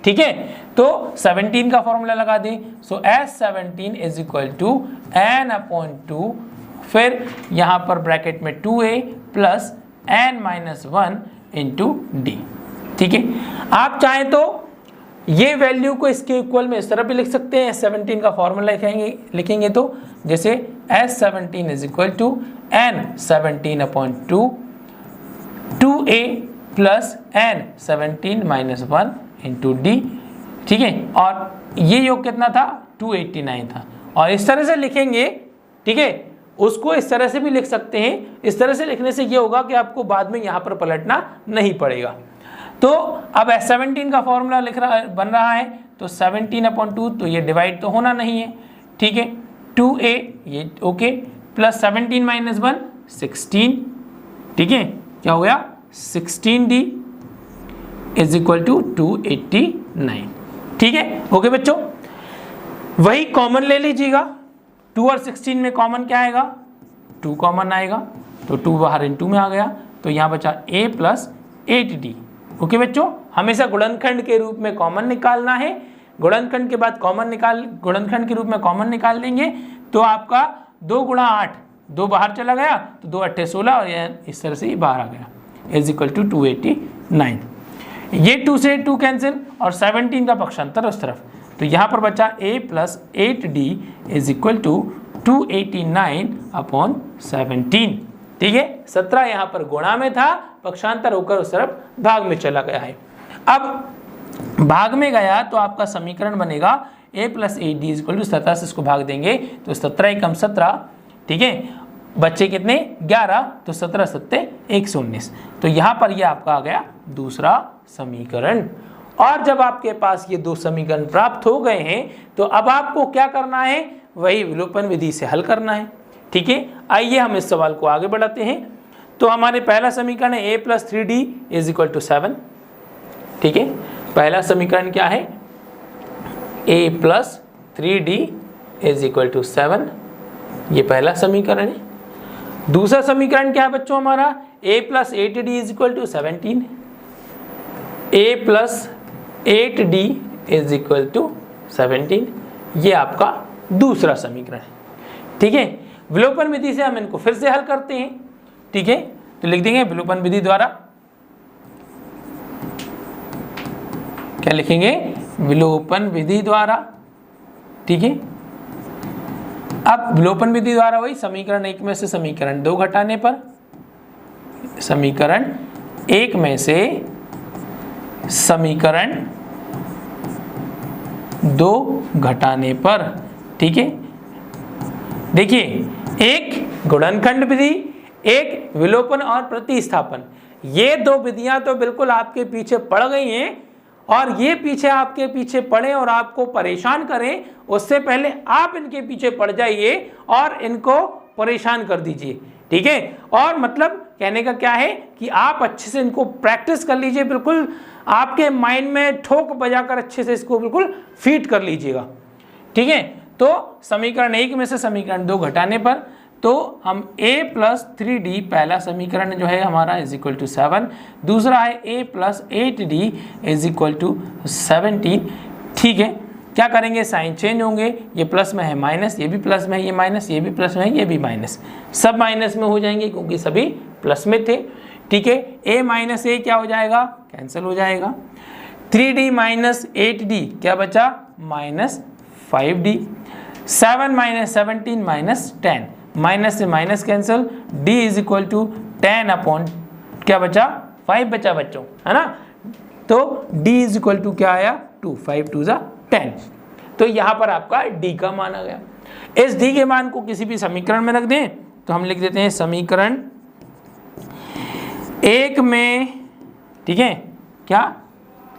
ठीक है, तो 17 का फॉर्मूला लगा दें, so S17 is equal to n upon 2, फिर यहाँ पर ब्रैकेट में 2a plus n minus 1 into D. ठीक है, आप चाहें तो ये वैल्यू को इसके इक्वल में इस तरह भी लिख सकते हैं, S17 का फॉर्मूला लिखेंगे तो जैसे S17 is equal to n17 upon 2, 2a plus n17 minus 1 into D. ठीक है, और ये योग कितना था, 289 था, और इस तरह से लिखेंगे। ठीक है, उसको इस तरह से भी लिख सकते हैं, इस तरह से लिखने से ये होगा कि आपको बाद में यहाँ पर पलटना नहीं पड़ेगा। तो अब S17 का फॉर्मूला बन रहा है, तो 17 अपॉन 2, तो ये डिवाइड तो होना नहीं है। ठीक है, 2a ये ओके, प्लस 17 माइनस 1 16। ठीक है, क्या हो गया, 16d इज इक्वल टू 289। ठीक है, ओके बच्चों, वही कॉमन ले लीजिएगा, 2 और 16 में कॉमन क्या आएगा, 2 कॉमन आएगा, तो 2 बाहर इनटू में आ गया, तो यहाँ बचा a प्लस 8d। ओके बच्चों, हमेशा गुणनखंड के रूप में कॉमन निकालना है, गुणनखंड के बाद गुणनखंड के रूप में कॉमन निकाल देंगे, तो आपका 2 गुणा 8, 2 बाहर चला गया, तो 2 8 16, और यह इस तरह से ही बाहर आ गया, इज इक्वल टू 289। ये 2 से 2 कैंसिल, और 17 का पक्षांतर उस तरफ, तो यहाँ पर बचा a plus 8d is equal to 289 upon 17। ठीक है, 17 यहाँ पर गुणा में था, पक्षांतर होकर उस तरफ भाग में चला गया है। अब भाग में गया तो आपका समीकरण बनेगा a plus 8d is equal to 17 से इसको भाग देंगे तो 17 एकम 17। ठीक है, बच्चे कितने 11, तो 17 सत्ते 119, तो यहाँ पर ये आपका आ गया दूसरा समीकरण। और जब आपके पास ये 2 समीकरण प्राप्त हो गए हैं तो अब आपको क्या करना है, वही विलोपन विधि से हल करना है। ठीक है, आइए हम इस सवाल को आगे बढ़ाते हैं। तो हमारे पहला समीकरण है a plus 3d is equal to 7। ठीक है, पहला समीकरण क्या है, a plus 3d is equal to 7, ये पहला समीकरण है। दूसरा समीकरण क्या है बच्चों हमारा, a plus 8d is equal to 17, a plus 8d is equal to 17, ये आपका दूसरा समीकरण है। ठीक है, विलोपन विधि से हम इनको फिर से हल करते हैं। ठीक है, तो लिख देंगे विलोपन विधि द्वारा, क्या लिखेंगे, विलोपन विधि द्वारा। ठीक है, अब विलोपन विधि द्वारा वही समीकरण 1 में से समीकरण 2 घटाने पर समीकरण एक में से समीकरण 2 घटाने पर, ठीक है। देखिए, एक गुणनखंड विधि, एक विलोपन और प्रतिस्थापन, ये 2 विधियां तो बिल्कुल आपके पीछे पड़ गई हैं, और ये पीछे आपके पीछे पड़े और आपको परेशान करें, उससे पहले आप इनके पीछे पड़ जाइए और इनको परेशान कर दीजिए, ठीक है। और मतलब कहने का क्या है कि आप अच्छे से इनको प्रैक्टिस कर लीजिए, बिल्कुल आपके माइंड में ठोक बजाकर अच्छे से इसको बिल्कुल फीट कर लीजिएगा, ठीक है। तो समीकरण 1 में से समीकरण 2 घटाने पर, तो हम a + 3d पहला समीकरण जो है हमारा = 7, दूसरा है a + 8d = 17, ठीक है। क्या करेंगे, साइन चेंज होंगे, ये प्लस में है माइनस, ये भी प्लस में है, ये माइनस, ये भी प्लस में है, ये भी माइनस, सब माइनस में हो जाएंगे क्योंकि सभी प्लस में थे, ठीक है। a - a क्या हो जाएगा, कैंसिल हो जाएगा। 3d - 8d क्या बचा, -5d। 7 - 17 - 10, माइनस से माइनस कैंसिल, d = 10 क्या बचा, 5 बचा बच्चों, है ना। तो d = क्या आया, 2, 5 2 10। तो यहाँ पर आपका d का मान आ गया। इस d के मान को किसी भी समीकरण में रख दें तो हम लिख देते हैं समीकरण 1 में, ठीक है, क्या,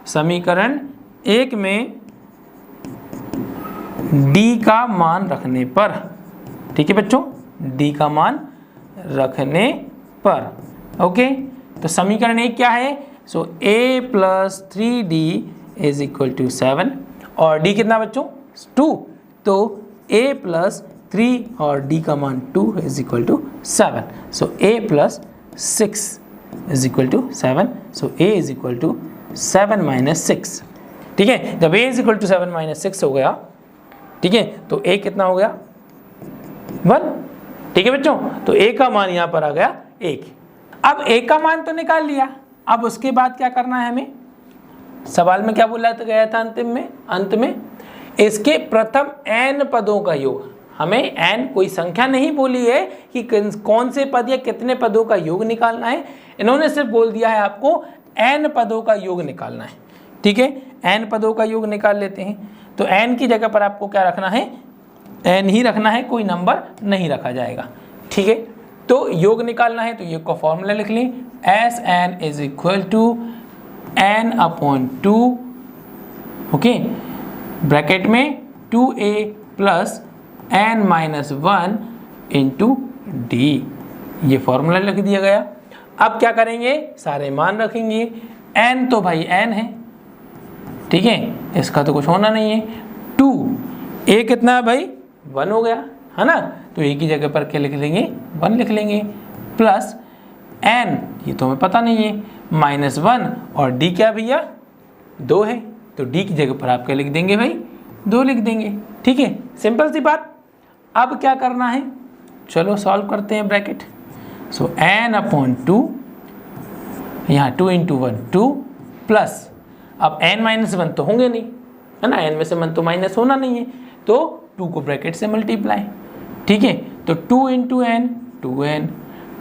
समीकरण 1 में d का मान रखने पर, ठीक है बच्चों, d का मान रखने पर, ओके। तो समीकरण 1 क्या है, सो a + 3d = 7, और d कितना बच्चों, 2, तो a + 3 और d का मान 2 = 7, सो a + 6 = 7, सो a = 7 - 6, ठीक है। जब a = 7 - 6 हो गया, ठीक है, तो a कितना हो गया, 1, ठीक है बच्चों। तो a का मान यहाँ पर आ गया 1। अब a का मान तो निकाल लिया, अब उसके बाद क्या करना है हमें, सवाल में क्या बोला गया था अंत में इसके प्रथम n पदों का योग। हमें n कोई संख्या नहीं बोली है कि कौन से पद या कितने पदों का योग निकालना है, इन्होंने सिर्फ बोल दिया है आपको n पदों का योग निकालना है, ठीक है। n पदों का योग निकाल लेते हैं, तो n की जगह पर आपको क्या रखना है, n ही रखना है, कोई नंबर नहीं रखा जाएगा, ठीक है। तो योग निकालना है तो योग का फॉर्मूला लिख लें, Sn = n/2, ओके, ब्रैकेट में 2a + n - 1 × d, ये फॉर्मूला लिख दिया गया। अब क्या करेंगे, सारे मान रखेंगे, n तो भाई n है, ठीक है, इसका तो कुछ होना नहीं है। 2, a कितना है भाई, 1 हो गया, है ना, तो a की जगह पर क्या लिख लेंगे, 1 लिख लेंगे, प्लस n, ये तो हमें पता नहीं है, -1, और d क्या भैया, 2 है, तो d की जगह पर आप क्या लिख देंगे भाई, 2 लिख देंगे, ठीक है, सिंपल सी बात। अब क्या करना है, चलो सॉल्व करते हैं ब्रैकेट। सो n/2, यहाँ 2 × 1 2, प्लस अब n - 1 तो होंगे नहीं, है ना, n में से 1 तो माइनस होना नहीं है, तो 2 को ब्रैकेट से मल्टीप्लाई, ठीक है, तो 2 × n 2n,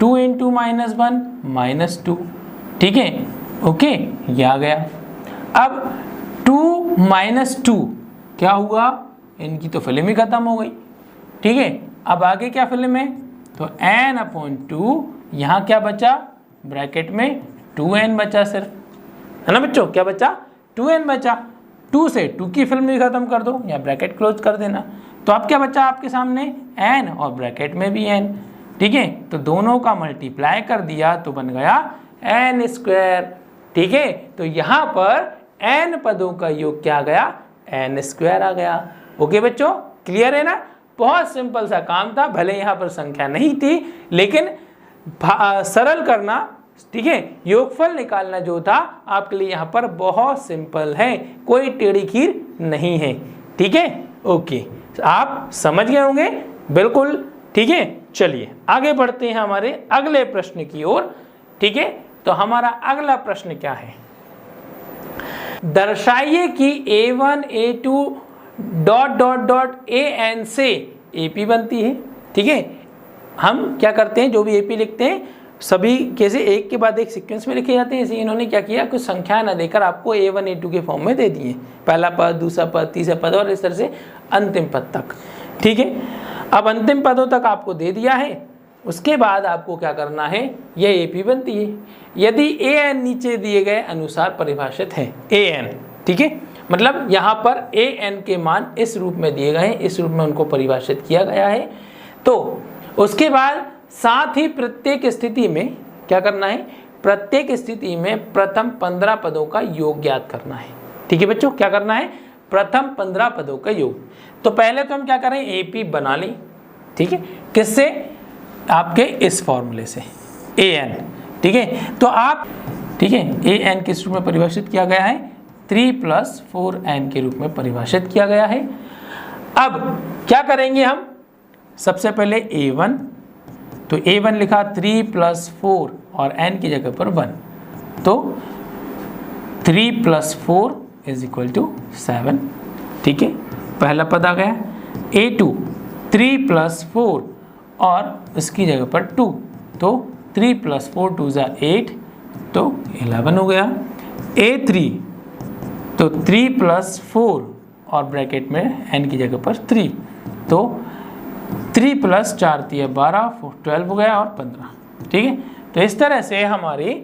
2 × -1 -2, ठीक है, ओके, ये आ गया। अब 2 - 2 क्या हुआ, इनकी तो फिल्म ही खत्म हो गई, ठीक है। अब आगे क्या फिल्म है, तो n/2, यहाँ क्या बचा, ब्रैकेट में 2n बचा सिर्फ, है ना बच्चों, क्या बचा, 2n बचा। 2 से 2 की फिल्म भी खत्म कर दो या ब्रैकेट क्लोज कर देना, तो अब क्या बचा आपके सामने, n, और ब्रैकेट में भी n, ठीक है, तो दोनों का मल्टीप्लाई कर दिया तो बन गया n², ठीक है। तो यहाँ पर n पदों का योग क्या आ गया, n² आ गया। ओके बच्चों, क्लियर है ना, बहुत सिंपल सा काम था, भले यहाँ पर संख्या नहीं थी लेकिन सरल करना, ठीक है, योगफल निकालना जो था आपके लिए यहाँ पर बहुत सिंपल है, कोई टेढ़ी खीर नहीं है, ठीक है। ओके, आप समझ गए होंगे बिल्कुल, ठीक है। चलिए आगे बढ़ते हैं हमारे अगले प्रश्न की ओर, ठीक है। तो हमारा अगला प्रश्न क्या है, दर्शाइए कि a1 a2 ... an से ap बनती है, ठीक है। हम क्या करते हैं, जो भी ap लिखते हैं सभी कैसे एक के बाद एक सीक्वेंस में लिखे जाते हैं, ऐसे इन्होंने क्या किया, कुछ संख्या न देकर आपको A1 A2 के फॉर्म में दे दिए, पहला पद, दूसरा पद, तीसरा पद और इस तरह से अंतिम पद तक। ठीक है, अब अंतिम पदों तक आपको दे दिया है, उसके बाद आपको क्या करना है, यह AP बनती है यदि AN नीचे दिए गए अनुसार परिभाषित है। AN, ठीक है, मतलब यहाँ पर AN के मान इस रूप में दिए गए हैं, इस रूप में उनको परिभाषित किया गया है। तो उसके बाद साथ ही प्रत्येक स्थिति में क्या करना है, प्रत्येक स्थिति में प्रथम 15 पदों का योग ज्ञात करना है। ठीक है बच्चों, क्या करना है, प्रथम 15 पदों का योग। तो पहले तो हम क्या करें, AP बना लें। ठीक है, किससे, आपके इस फॉर्मूले से AN। ठीक है, तो आप, ठीक है, AN किस रूप में परिभाषित किया गया है, 3 + 4n के रूप में परिभाषित किया गया है। अब क्या करेंगे हम, सबसे पहले A1, तो A1 लिखा 3 + 4 और n की जगह पर 1, तो 3 + 4 = 7। ठीक है, पहला पद आ गया। A2 3 + 4 और इसकी जगह पर 2, तो 3 + 4 2 = 8, तो 11 हो गया। A3 तो 3 + 4 और ब्रैकेट में n की जगह पर 3, तो 3 + 4 = 12, 12 हो गया और 15। ठीक है, तो इस तरह से हमारी,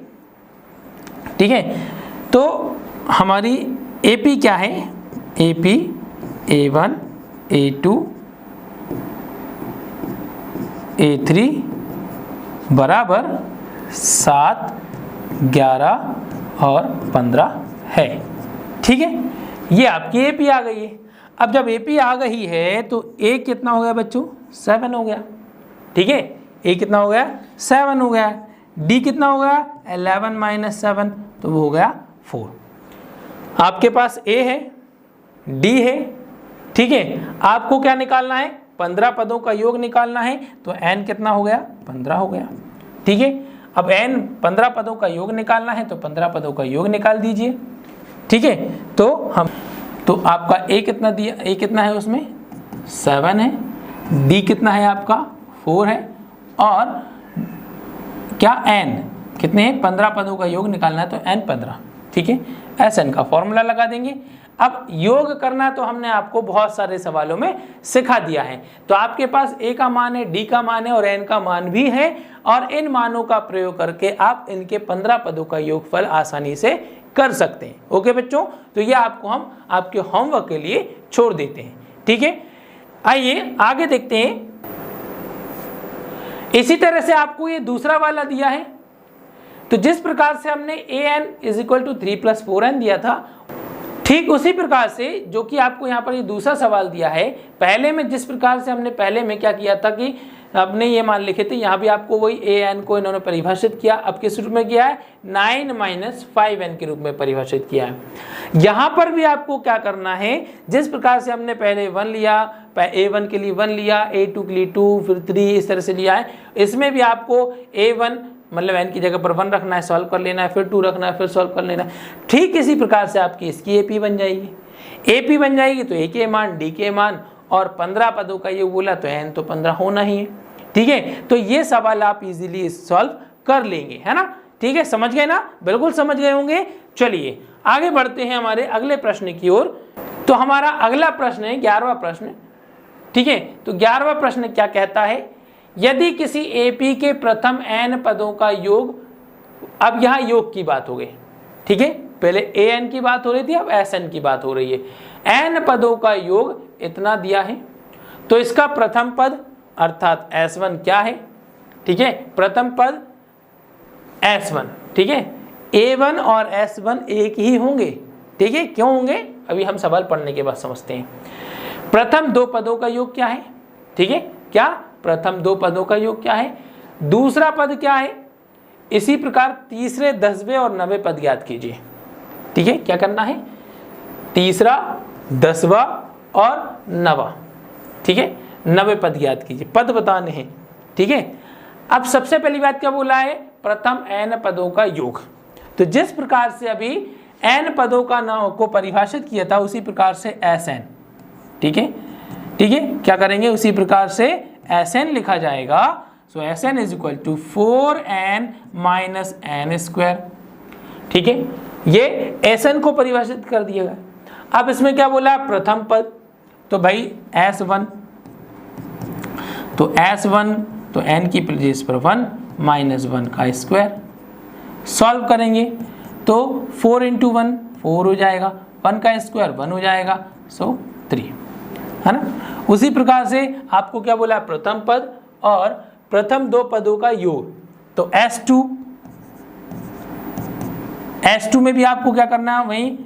ठीक है, तो हमारी AP क्या है, AP A1 A2 A3 बराबर 7, 11 और 15 है। ठीक है, ये आपकी AP आ गई है। अब जब AP आ गई है तो A कितना हो गया बच्चों, 7 हो गया। ठीक है, A कितना हो गया, 7 हो गया। D कितना हो गया, 11 - 7, तो वो हो गया 4। आपके पास A है, D है। ठीक है, आपको क्या निकालना है, 15 पदों का योग निकालना है, तो n कितना हो गया, 15 हो गया। ठीक है, अब n 15 पदों का योग निकालना है, तो 15 पदों का योग निकाल दीजिए। ठीक है, तो आपका A कितना दिया, A कितना है उसमें 7 है, D कितना है आपका 4 है, और क्या n कितने हैं, 15 पदों का योग निकालना है, तो n 15। ठीक है, SN का फॉर्मूला लगा देंगे। अब योग करना तो हमने आपको बहुत सारे सवालों में सिखा दिया है। तो आपके पास A का मान है, D का मान है और N का मान भी है, और इन मानों का प्रयोग करके आप इनके 15 पदों का योगफल आसानी से कर सकते हैं। ओके बच्चों, तो ये आपको हम आपके होमवर्क के लिए छोड़ देते हैं। ठीक है, आइए आगे देखते हैं। इसी तरह से आपको ये दूसरा वाला दिया है, तो जिस प्रकार से हमने AN = 3 + 4n दिया था, ठीक उसी प्रकार से जो कि आपको यहाँ पर ये दूसरा सवाल दिया है, पहले में जिस प्रकार से हमने पहले में क्या किया था कि आपने ये मान लिखे थे, यहाँ भी आपको वही AN को इन्होंने परिभाषित किया। अब किस रूप में किया है, 9 - 5n के रूप में परिभाषित किया है। यहाँ पर भी आपको क्या करना है, जिस प्रकार से हमने पहले 1 लिया, A1 के लिए 1 लिया, A2 के लिए 2, फिर 3 इस तरह से लिया है, इसमें भी आपको A1 मतलब n की जगह पर 1 रखना है, सॉल्व कर लेना है, फिर 2 रखना है, फिर सॉल्व कर लेना है। ठीक इसी प्रकार से आपकी इसकी AP बन जाएगी। AP बन जाएगी तो A के मान, D के मान और 15 पदों का ये बोला, तो n तो 15 होना ही है। ठीक है, तो ये सवाल आप इजीली सॉल्व कर लेंगे, है ना। ठीक है, समझ गए ना, बिल्कुल समझ गए होंगे। चलिए आगे बढ़ते हैं हमारे अगले प्रश्न की ओर। तो हमारा अगला प्रश्न है 11वां प्रश्न। ठीक है, तो 11वां प्रश्न क्या कहता है, यदि किसी AP के प्रथम n पदों का योग, अब यहाँ योग की बात हो गई। ठीक है, पहले AN की बात हो रही थी, अब SN की बात हो रही है। n पदों का योग इतना दिया है, तो इसका प्रथम पद अर्थात S1 क्या है। ठीक है, प्रथम पद S1। ठीक है, A1 और S1 एक ही होंगे। ठीक है, क्यों होंगे, अभी हम सवाल पढ़ने के बाद समझते हैं। प्रथम 2 पदों का योग क्या है। ठीक है, क्या, प्रथम 2 पदों का योग क्या है, दूसरा पद क्या है। इसी प्रकार तीसरे, 10वें और 9वें पद ज्ञात कीजिए। ठीक है, क्या करना है, तीसरा, 10वां और 9वां। ठीक है, 9वें पद ज्ञात कीजिए, पद बताने हैं। ठीक है, अब सबसे पहली बात क्या बोला है, प्रथम n पदों का योग। तो जिस प्रकार से अभी n पदों का को परिभाषित किया था, उसी प्रकार से Sn। ठीक है, ठीक है, क्या करेंगे, उसी प्रकार से Sn लिखा जाएगा। So Sn is equal to 4n minus n square. ठीक है, ये Sn को परिभाषित कर दिया गया। अब इसमें क्या बोला, प्रथम पद, तो भाई S1, तो S1 तो n की प्लेस पर 1 माइनस 1 का स्क्वायर। सॉल्व करेंगे तो 4 इंटू 1 4 हो जाएगा, 1 का स्क्वायर 1 हो जाएगा, सो 3, है ना। उसी प्रकार से आपको क्या बोला, प्रथम पद और प्रथम दो पदों का योग, तो S2 में भी आपको क्या करना है, वहीं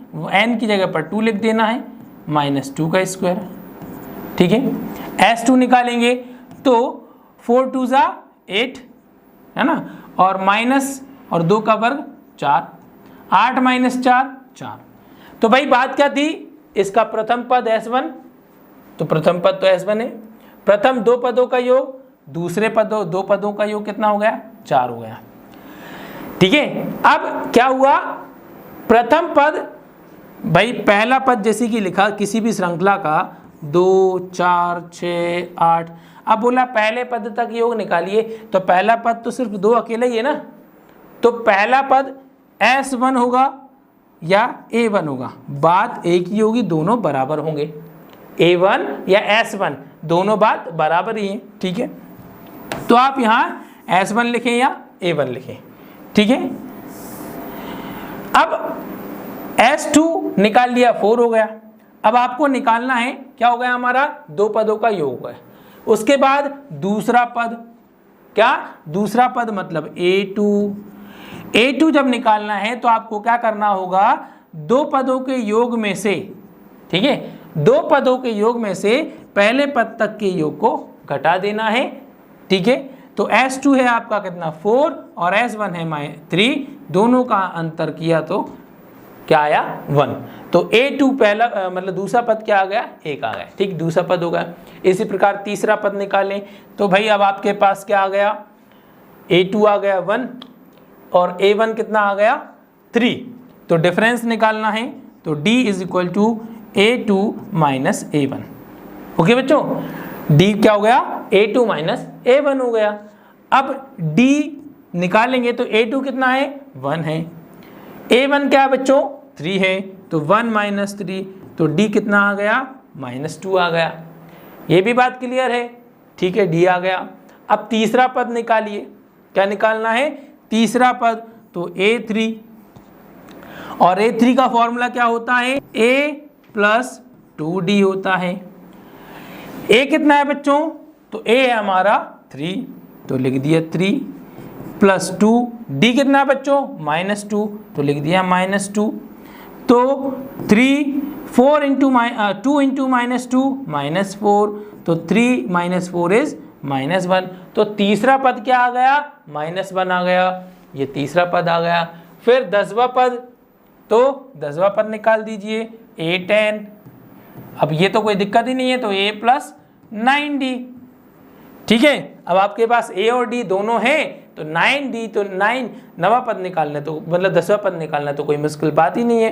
n की जगह पर 2 लिख देना है, माइनस 2 का स्क्वायर। ठीक है, S2 निकालेंगे तो 4 2 जा 8, है ना, और माइनस और 2 का वर्ग 4, 8 माइनस 4 4। तो भाई बात क्या थी, इसका प्रथम पद S1, तो प्रथम पद तो S1 है, प्रथम दो पदों का योग, दूसरे दो पदों का योग कितना हो गया, 4 हो गया। ठीक है, अब क्या हुआ, प्रथम पद, भाई पहला पद जैसे कि लिखा किसी भी श्रृंखला का 2 4 6 8, अब बोला पहले पद तक योग निकालिए, तो पहला पद तो सिर्फ 2 अकेला ही है ना, तो पहला पद S1 होगा या A1 होगा, बात एक ही होगी, दोनों बराबर होंगे, A1 या S1 दोनों बात बराबर ही है। ठीक है, तो आप यहाँ S1 लिखें या A1 लिखें। ठीक है, अब S2 निकाल लिया, 4 हो गया। अब आपको निकालना है, क्या हो गया हमारा, दो पदों का योग है। उसके बाद दूसरा पद, क्या, दूसरा पद मतलब A2 जब निकालना है तो आपको क्या करना होगा, दो पदों के योग में से, ठीक है, दो पदों के योग में से पहले पद तक के योग को घटा देना है। ठीक है, तो S2 है आपका कितना, 4, और S1 है 3, दोनों का अंतर किया तो क्या आया, 1। तो A2 पहला मतलब दूसरा पद क्या आ गया, 1 आ गया। ठीक, दूसरा पद होगा। इसी प्रकार तीसरा पद निकालें तो भाई अब आपके पास क्या आ गया, A2 आ गया 1 और A1 कितना आ गया, 3। तो डिफरेंस निकालना है, तो D is equal to A2 minus A1। Okay बच्चों, D क्या हो गया, A2 माइनस A1 हो गया। अब D निकालेंगे तो A2 कितना है, 1 है, A1 क्या है बच्चों, 3 है, तो 1 माइनस 3, तो D कितना आ गया, -2 आ गया। ये भी बात क्लियर है। ठीक है, D आ गया। अब तीसरा पद निकालिए, क्या निकालना है, तीसरा पद, तो A3, और A3 का फॉर्मूला क्या होता है, A प्लस 2D होता है। A कितना है बच्चों, तो A है हमारा 3, तो लिख दिया 3 प्लस 2, D कितना है बच्चों, -2, तो लिख दिया -2, तो 4 इंटू 2 इंटू -2 -4, तो 3 - 4 इज -1, तो तीसरा पद क्या आ गया, -1 आ गया, ये तीसरा पद आ गया। फिर 10वां पद, तो 10वां पद निकाल दीजिए, A10, अब ये तो कोई दिक्कत ही नहीं है, तो A प्लस 9D। ठीक है, अब आपके पास A और D दोनों हैं, तो 9D, तो 9 नवा पद निकालना, तो मतलब 10वां पद निकालना तो कोई मुश्किल बात ही नहीं है।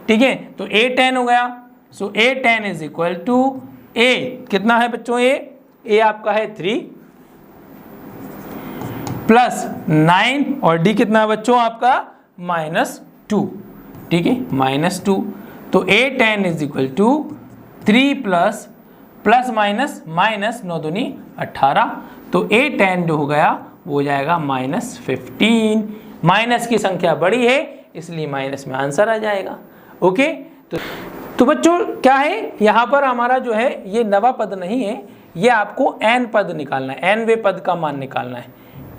ठीक है, तो A10 हो गया, so A10 is equal to A कितना है बच्चों, A आपका है 3 प्लस 9, और D कितना है बच्चों आपका -2। ठीक है, -2, तो A10 is equal to 3 plus minus 9 दूनी 18, तो A10 जो हो गया वो हो जाएगा -15। माइनस की संख्या बड़ी है इसलिए माइनस में आंसर आ जाएगा। ओके, तो बच्चों क्या है, यहाँ पर हमारा जो है ये नवा पद नहीं है, ये आपको n पद निकालना है, nवें पद का मान निकालना है।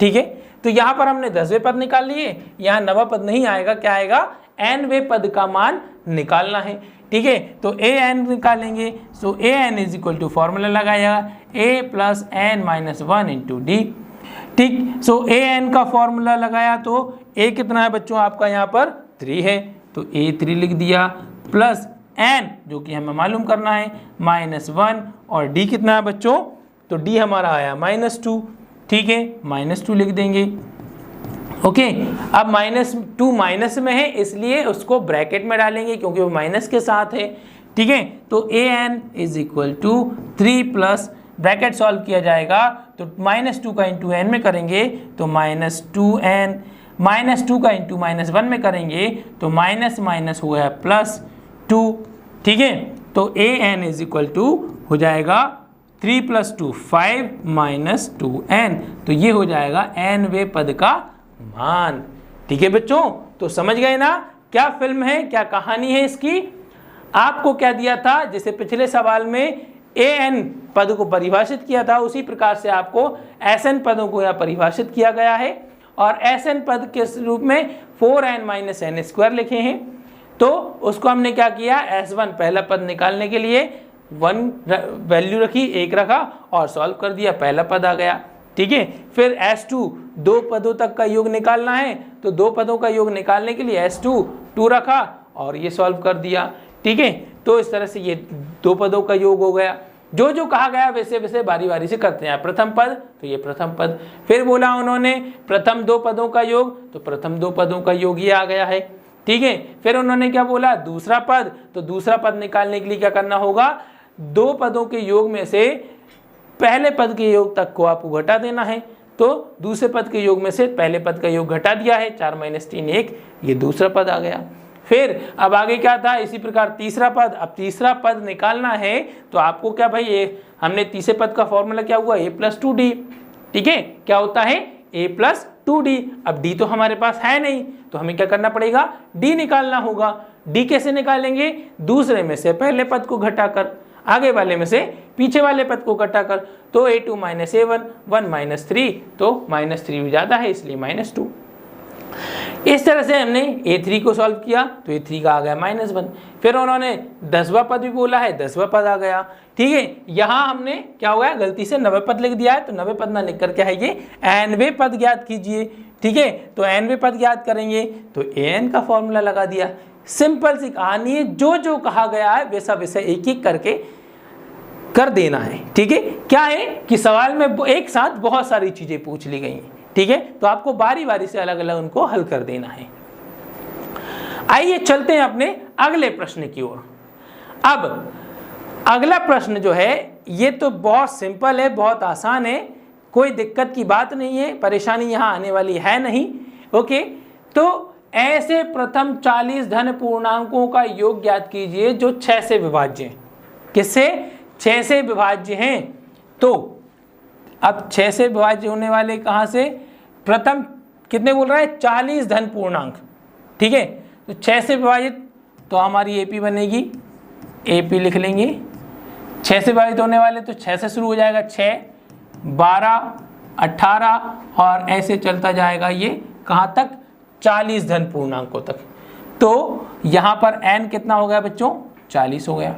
ठीक है, तो यहाँ पर हमने 10वें पद निकाल लिए, यहाँ नवा पद नहीं आएगा, क्या आएगा, nवें पद का मान निकालना है। ठीक है, तो an निकालेंगे, so an is equal to formula लगाया a plus n minus 1 into D. ठीक, सो an का फॉर्मूला लगाया तो a कितना है बच्चों आपका यहाँ पर 3 है, तो A3 लिख दिया, प्लस n जो कि हमें मालूम करना है -1, और d कितना है बच्चों, तो d हमारा आया -2। ठीक है, -2 लिख देंगे। ओके, अब -2 माइनस में है इसलिए उसको ब्रैकेट में डालेंगे क्योंकि वो माइनस के साथ है। ठीक है, तो an is equal to 3 plus bracket solve किया जाएगा तो -2 का इंटू एन में करेंगे तो -2n, -2 का इंटू -1 में करेंगे तो माइनस माइनस हो गया +2। ठीक है, तो an इज इक्वल टू हो जाएगा 3 + 2 5 - 2n, तो ये हो जाएगा nवें पद का मान। ठीक है बच्चों, तो समझ गए ना क्या फिल्म है, क्या कहानी है इसकी। आपको क्या दिया था, जैसे पिछले सवाल में an पद को परिभाषित किया था, उसी प्रकार से आपको sn पदों को यहाँ परिभाषित किया गया है और sn पद के रूप में 4n - n² लिखे हैं। तो उसको हमने क्या किया, s1 पहला पद निकालने के लिए 1 वैल्यू रखी, 1 रखा और सॉल्व कर दिया, पहला पद आ गया। ठीक है, फिर s2 दो पदों तक का योग निकालना है, तो दो पदों का योग निकालने के लिए s2 2 रखा और ये सॉल्व कर दिया। ठीक है, तो इस तरह से ये दो पदों का योग हो गया। जो जो कहा गया वैसे वैसे बारी बारी से करते हैं। प्रथम पद तो ये प्रथम पद, फिर बोला उन्होंने प्रथम दो पदों का योग, तो प्रथम दो पदों का योग ये आ गया है। ठीक है, फिर उन्होंने क्या बोला, दूसरा पद, तो दूसरा पद निकालने के लिए क्या करना होगा, दो पदों के योग में से पहले पद के योग तक को आपको घटा देना है। तो दूसरे पद के योग में से पहले पद का योग घटा दिया है, 4 - 3 1, ये दूसरा पद आ गया। फिर अब आगे क्या था, इसी प्रकार तीसरा पद। अब तीसरा पद निकालना है तो आपको क्या भाई, ये हमने तीसरे पद का फॉर्मूला क्या हुआ, a + 2d। ठीक है, क्या होता है a + 2d। अब d तो हमारे पास है नहीं, तो हमें क्या करना पड़ेगा, d निकालना होगा। d कैसे निकालेंगे, दूसरे में से पहले पद को घटाकर, आगे वाले में से पीछे वाले पद को घटाकर। तो a2 - a1 1 - 3, तो -3 भी ज़्यादा है इसलिए -2। इस तरह से हमने a3 को सॉल्व किया, तो a3 का आ गया -1। फिर उन्होंने 10वां पद भी बोला है, 10वां पद आ गया। ठीक है, यहाँ हमने क्या हुआ, गलती से 90 पद लिख दिया है, तो 90 पद ना लिख कर क्या है ये nवें पद ज्ञात कीजिए। ठीक है, तो nवें पद ज्ञात करेंगे तो an का फॉर्मूला लगा दिया। सिंपल सी कहानी है, जो जो कहा गया है वैसा वैसा एक एक करके कर देना है। ठीक है, क्या है कि सवाल में एक साथ बहुत सारी चीजें पूछ ली गई हैं। ठीक है, तो आपको बारी बारी से अलग अलग उनको हल कर देना है। आइए चलते हैं अपने अगले प्रश्न की ओर। अब अगला प्रश्न जो है ये तो बहुत सिंपल है, बहुत आसान है, कोई दिक्कत की बात नहीं है, परेशानी यहाँ आने वाली है नहीं। ओके, तो ऐसे प्रथम 40 धन पूर्णांकों का योग ज्ञात कीजिए जो 6 से विभाज्य हैं। किससे, 6 से विभाज्य हैं। तो अब 6 से विभाज्य होने वाले कहाँ से, प्रथम कितने बोल रहा है, 40 धन पूर्णांक। ठीक है, तो 6 से विभाजित, तो हमारी AP बनेगी, AP लिख लेंगे। 6 से विभाजित होने वाले तो 6 से शुरू हो जाएगा, 6 12 18 और ऐसे चलता जाएगा ये कहाँ तक, 40 धन पूर्णांकों तक। तो यहाँ पर n कितना हो गया बच्चों, 40 हो गया।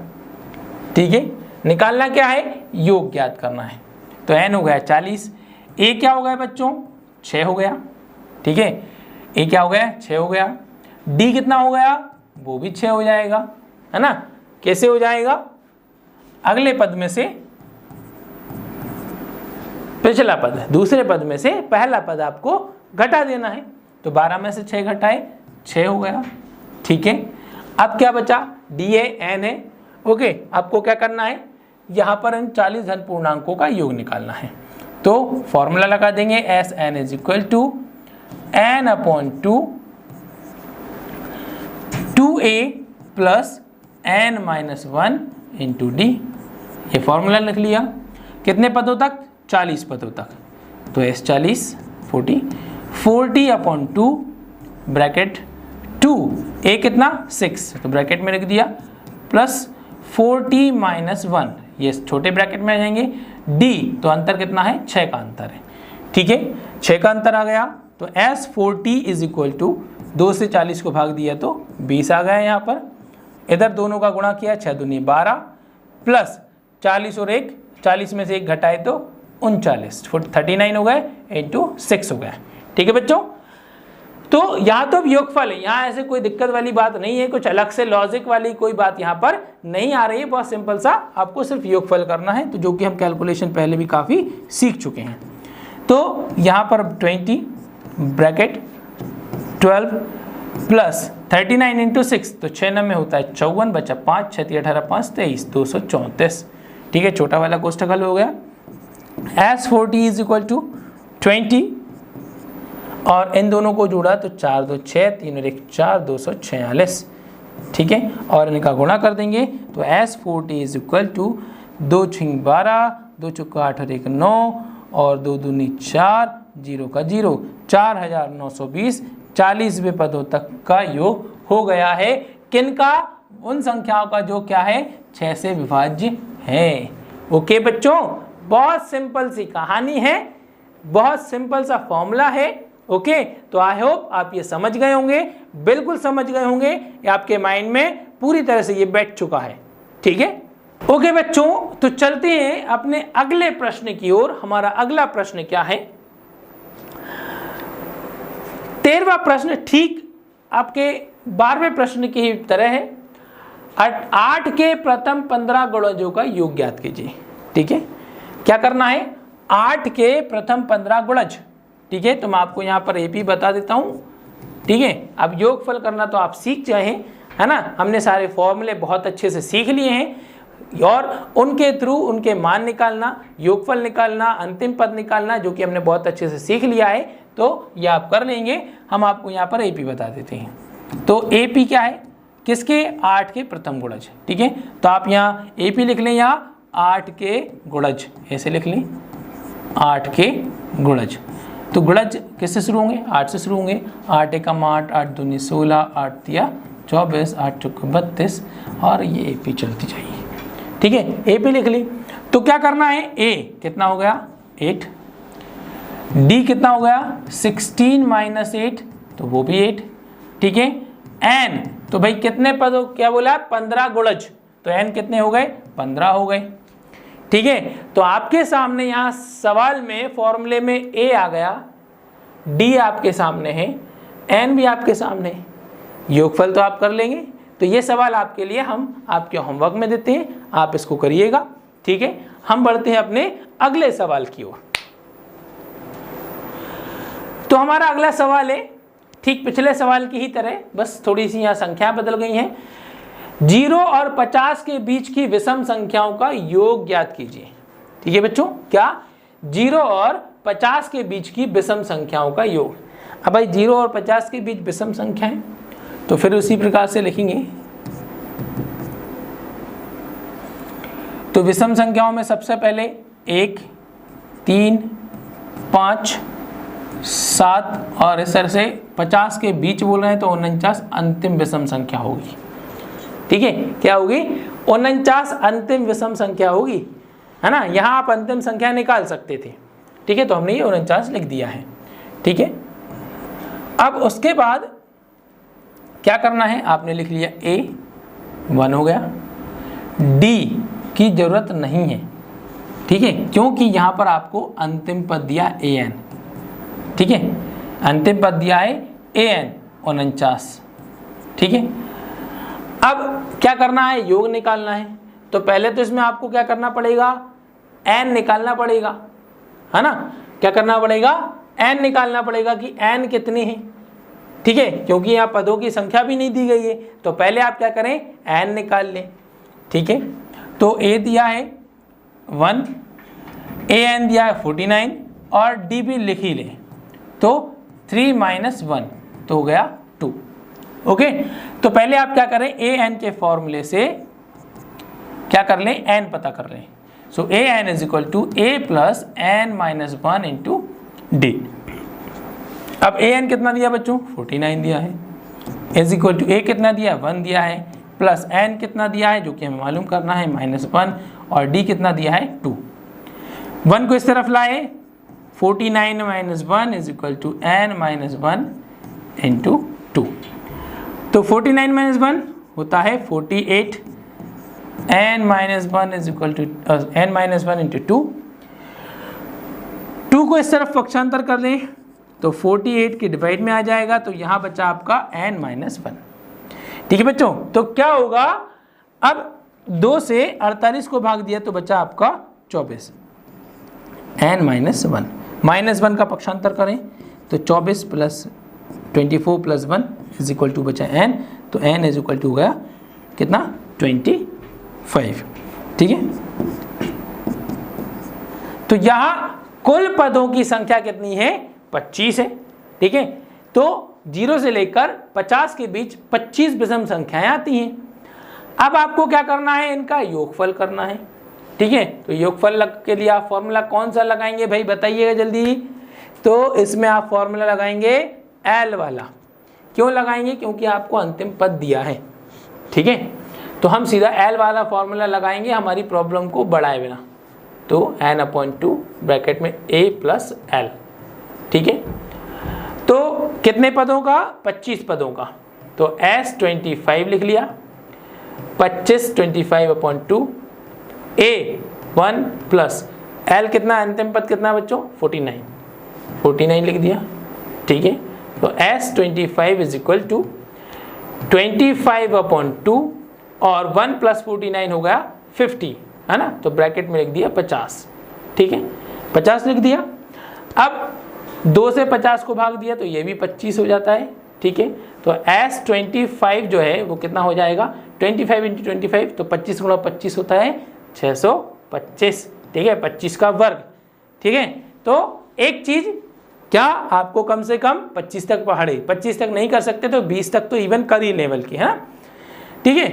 ठीक है, निकालना क्या है, योग ज्ञात करना है। तो n हो गया 40, a क्या हो गया बच्चों, 6 हो गया। ठीक है, a क्या हो गया, 6 हो गया। d कितना हो गया, वो भी 6 हो जाएगा, है ना। कैसे हो जाएगा, अगले पद में से पिछला पद, दूसरे पद में से पहला पद आपको घटा देना है। तो 12 में से 6 घटाए, 6 हो गया। ठीक है, अब क्या बचा, d है, n है। ओके, आपको क्या करना है, यहाँ पर इन 40 धन पूर्णांकों का योग निकालना है। तो फॉर्मूला लगा देंगे, Sn is equal to n/2 2a plus n-1 into D. ये फॉर्मूला लिख लिया। कितने पदों तक, 40 पदों तक। तो S40 40/2 ब्रैकेट 2, a कितना 6, तो ब्रैकेट में लिख दिया, प्लस 40 - 1, ये छोटे ब्रैकेट में आ जाएंगे। d तो अंतर कितना है, 6 का अंतर है। ठीक है, 6 का अंतर आ गया। तो S40 इज इक्वल टू 2 से 40 को भाग दिया तो 20 आ गया। यहाँ पर इधर दोनों का गुणा किया, 6 दूनी 12 प्लस 40 और 1, 40 में से 1 घटाए तो 39, 39 हो गए इंटू 6 हो गया। ठीक है बच्चों, तो यहाँ तो योगफल है, यहाँ ऐसे कोई दिक्कत वाली बात नहीं है, कुछ अलग से लॉजिक वाली कोई बात यहाँ पर नहीं आ रही है। बहुत सिंपल सा आपको सिर्फ योगफल करना है, तो जो कि हम कैलकुलेशन पहले भी काफ़ी सीख चुके हैं। तो यहाँ पर 20 ब्रैकेट 12 प्लस 39 इंटू 6, तो 6 में होता है 54, बचा 5, 6 18 5 23, 234। ठीक है, छोटा वाला कोष्ठक हल हो गया। S40 इज इक्वल टू 20 और इन दोनों को जोड़ा तो 4 2 6, 3 और 1 4, 246, ठीक है। और इनका गुणा कर देंगे तो S40 इज इक्वल टू 2 6 12, 2 चौका 8 और 1 9 और 2 दूनी 4, 0 का 0, 4920 40वें पदों तक का योग हो गया है। किनका? उन संख्याओं का जो क्या है 6 से विभाज्य है। ओके बच्चों, बहुत सिंपल सी कहानी है, बहुत सिंपल सा फॉर्मूला है। ओके, तो आई होप आप ये समझ गए होंगे, बिल्कुल समझ गए होंगे, ये आपके माइंड में पूरी तरह से ये बैठ चुका है, ठीक है। ओके बच्चों, तो चलते हैं अपने अगले प्रश्न की ओर। हमारा अगला प्रश्न क्या है? 13वां प्रश्न ठीक आपके 12वें प्रश्न की तरह है। 8 के प्रथम 15 गुणजों का योग ज्ञात कीजिए, ठीक है। क्या करना है? 8 के प्रथम 15 गुणज, ठीक है। तो मैं आपको यहाँ पर एपी बता देता हूँ, ठीक है। अब योगफल करना तो आप सीख जाए हैं, है ना। हमने सारे फॉर्मूले बहुत अच्छे से सीख लिए हैं और उनके थ्रू उनके मान निकालना, योगफल निकालना, अंतिम पद निकालना, जो कि हमने बहुत अच्छे से सीख लिया है, तो ये आप कर लेंगे। हम आपको यहाँ पर एपी बता देते हैं। तो एपी क्या है? किसके? 8 के प्रथम गुणज, ठीक है। तो आप यहाँ एपी लिख लें, यहाँ 8 के गुणज ऐसे लिख लें, 8 के गुणज। तो गुणज किससे शुरू होंगे? 8 से शुरू होंगे। 8 एकम 8, 8 दूनी 16, 8 तिया 24, 8 चौके 32 और ये एपी चलती जाइए, ठीक है। एपी लिख ली। तो क्या करना है? ए कितना हो गया? 8। डी कितना हो गया? 16 माइनस 8, तो वो भी 8, ठीक है। एन, तो भाई कितने पद हो? क्या बोला? 15 गुणज, तो एन कितने हो गए? 15 हो गए, ठीक है। तो आपके सामने यहाँ सवाल में फॉर्मूले में ए आ गया, डी आपके सामने है, एन भी आपके सामने है, योगफल तो आप कर लेंगे। तो ये सवाल आपके लिए हम आपके होमवर्क में देते हैं, आप इसको करिएगा, ठीक है। हम बढ़ते हैं अपने अगले सवाल की ओर। तो हमारा अगला सवाल है ठीक पिछले सवाल की ही तरह, बस थोड़ी सी यहाँ संख्या बदल गई हैं। 0 और 50 के बीच की विषम संख्याओं का योग ज्ञात कीजिए, ठीक है बच्चों। क्या? 0 और 50 के बीच की विषम संख्याओं का योग। अब भाई 0 और 50 के बीच विषम संख्याएं, तो फिर उसी प्रकार से लिखेंगे। तो विषम संख्याओं में सबसे पहले 1, 3, 5, 7 और इस तरह से 50 के बीच बोल रहे हैं तो 49 अंतिम विषम संख्या होगी, ठीक है। क्या होगी? 49 अंतिम विषम संख्या होगी, है ना। यहाँ आप अंतिम संख्या निकाल सकते थे, ठीक है। तो हमने ये 49 लिख दिया है, ठीक है। अब उसके बाद क्या करना है? आपने लिख लिया ए 1 हो गया, डी की जरूरत नहीं है, ठीक है, क्योंकि यहाँ पर आपको अंतिम पद दिया ए एन, ठीक है। अंतिम पद दिया है ए एन 49, ठीक है। अब क्या करना है? योग निकालना है। तो पहले तो इसमें आपको क्या करना पड़ेगा? एन निकालना पड़ेगा, है ना। क्या करना पड़ेगा? एन निकालना पड़ेगा कि एन कितनी है, ठीक है, क्योंकि यहाँ पदों की संख्या भी नहीं दी गई है। तो पहले आप क्या करें? एन निकाल लें, ठीक है। तो ए दिया है 1, ए एन दिया है 49 और डी भी लिख ही लें, तो 3 माइनस 1 तो हो गया 2, ओके। तो पहले आप क्या करें? ए एन के फॉर्मूले से क्या कर लें? एन पता कर लें। So A N is equal to A plus N minus 1 into D. अब ए एन कितना दिया बच्चों? 49 दिया है, इज इक्वल टू ए कितना दिया? 1 दिया है, प्लस एन कितना दिया है जो कि हमें मालूम करना है -1, और डी कितना दिया है? 2। 1 को इस तरफ लाए, 49 minus 1 is equal to N minus 1 into 2। तो 49 माइनस 1 होता है 48, N minus 1 is equal to N minus 1 into 2। 2 को इस तरफ पक्षांतर कर लें तो 48 के डिवाइड में आ जाएगा, तो यहाँ बचा आपका एन माइनस 1, ठीक है बच्चों। तो क्या होगा? अब 2 से 48 को भाग दिया तो बचा आपका 24, एन माइनस 1। -1 का पक्षांतर करें तो 24 plus 24 plus 1 is equal to बचा एन, तो एन इज इक्वल टू हो गया कितना? 25, ठीक है। तो यहाँ कुल पदों की संख्या कितनी है? 25 है। ठीक है, तो 0 से लेकर 50 के बीच 25 विषम संख्याएं आती हैं। अब आपको क्या करना है? इनका योगफल करना है। ठीक है, तो योगफल के लिए आप फॉर्मूला कौन सा लगाएंगे भाई, बताइएगा जल्दी। तो इसमें आप फॉर्मूला लगाएंगे L वाला। क्यों लगाएंगे? क्योंकि आपको अंतिम पद दिया है। ठीक है, तो हम सीधा L वाला फॉर्मूला लगाएंगे हमारी प्रॉब्लम को बढ़ाए बिना। तो n/2 ब्रैकेट में a प्लस L। ठीक है, तो कितने पदों का? 25 पदों का। तो S 25 लिख लिया, 25 25/2 a 1 प्लस L कितना, अंतिम पद कितना बच्चों? 49 लिख दिया। ठीक है, तो S 25 इज इक्वल टू 25/2 और 1 प्लस 49 हो गया 50, है ना। तो ब्रैकेट में लिख दिया 50। ठीक है, 50 लिख दिया। अब 2 से 50 को भाग दिया तो ये भी 25 हो जाता है। ठीक है, तो S 25 जो है वो कितना हो जाएगा? 25 × 25, तो 25 × 25 होता है 625। ठीक है, 25 का वर्ग। ठीक है, तो एक चीज क्या, आपको कम से कम 25 तक पढ़े, 25 तक नहीं कर सकते तो 20 तक तो इवन कर ही लेवल की, है ना। ठीक है,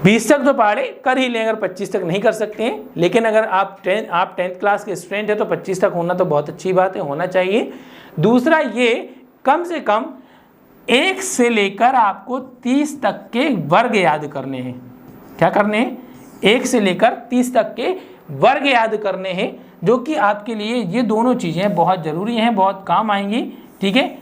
20 तक तो पढ़े कर ही लें, अगर 25 तक नहीं कर सकते हैं। लेकिन अगर आप 10th क्लास के स्टूडेंट है तो 25 तक होना तो बहुत अच्छी बात है, होना चाहिए। दूसरा ये कम से कम 1 से लेकर आपको 30 तक के वर्ग याद करने हैं। क्या करने हैं? 1 से लेकर 30 तक के वर्ग याद करने हैं, जो कि आपके लिए ये दोनों चीज़ें बहुत ज़रूरी हैं, बहुत काम आएंगी। ठीक है,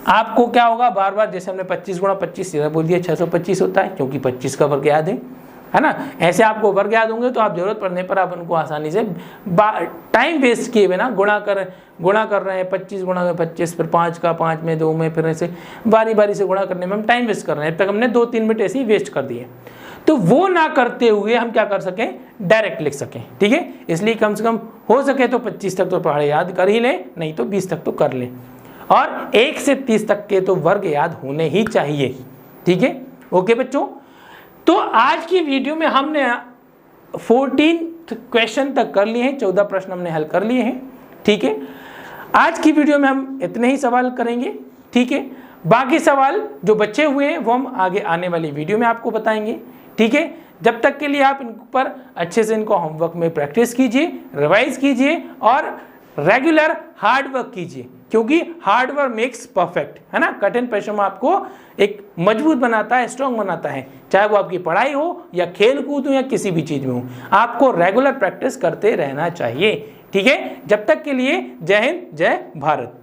आपको क्या होगा, बार बार जैसे हमने 25 × 25 सीधा बोल दिया 625 होता है, क्योंकि 25 का वर्ग याद है ना। ऐसे आपको वर्ग याद होंगे तो आप जरूरत पड़ने पर आप उनको आसानी से टाइम वेस्ट किए बिना गुणा कर रहे हैं। 25 × 25, फिर 5 का 5 में 2 में, फिर ऐसे बारी बारी से गुणा करने में हम टाइम वेस्ट कर रहे हैं। अब तक हमने 2-3 मिनट ऐसे ही वेस्ट कर दिए। तो वो ना करते हुए हम क्या कर सकें, डायरेक्ट लिख सकें। ठीक है, इसलिए कम से कम हो सके तो 25 तक तो पढ़े याद कर ही लें, नहीं तो 20 तक तो कर लें। और 1 से 30 तक के तो वर्ग याद होने ही चाहिए। ठीक है, ओके बच्चों। तो आज की वीडियो में हमने 14 क्वेश्चन तक कर लिए हैं, 14 प्रश्न हमने हल कर लिए हैं। ठीक है, आज की वीडियो में हम इतने ही सवाल करेंगे। ठीक है, बाकी सवाल जो बचे हुए हैं वो हम आगे आने वाली वीडियो में आपको बताएंगे। ठीक है, जब तक के लिए आप इन पर अच्छे से इनको होमवर्क में प्रैक्टिस कीजिए, रिवाइज कीजिए और रेगुलर हार्ड वर्क कीजिए, क्योंकि हार्ड वर्क मेक्स परफेक्ट, है ना। कठिन परिश्रम आपको एक मजबूत बनाता है, स्ट्रॉन्ग बनाता है, चाहे वो आपकी पढ़ाई हो या खेल कूद हो या किसी भी चीज में हो। आपको रेगुलर प्रैक्टिस करते रहना चाहिए। ठीक है, जब तक के लिए जय हिंद, जय भारत।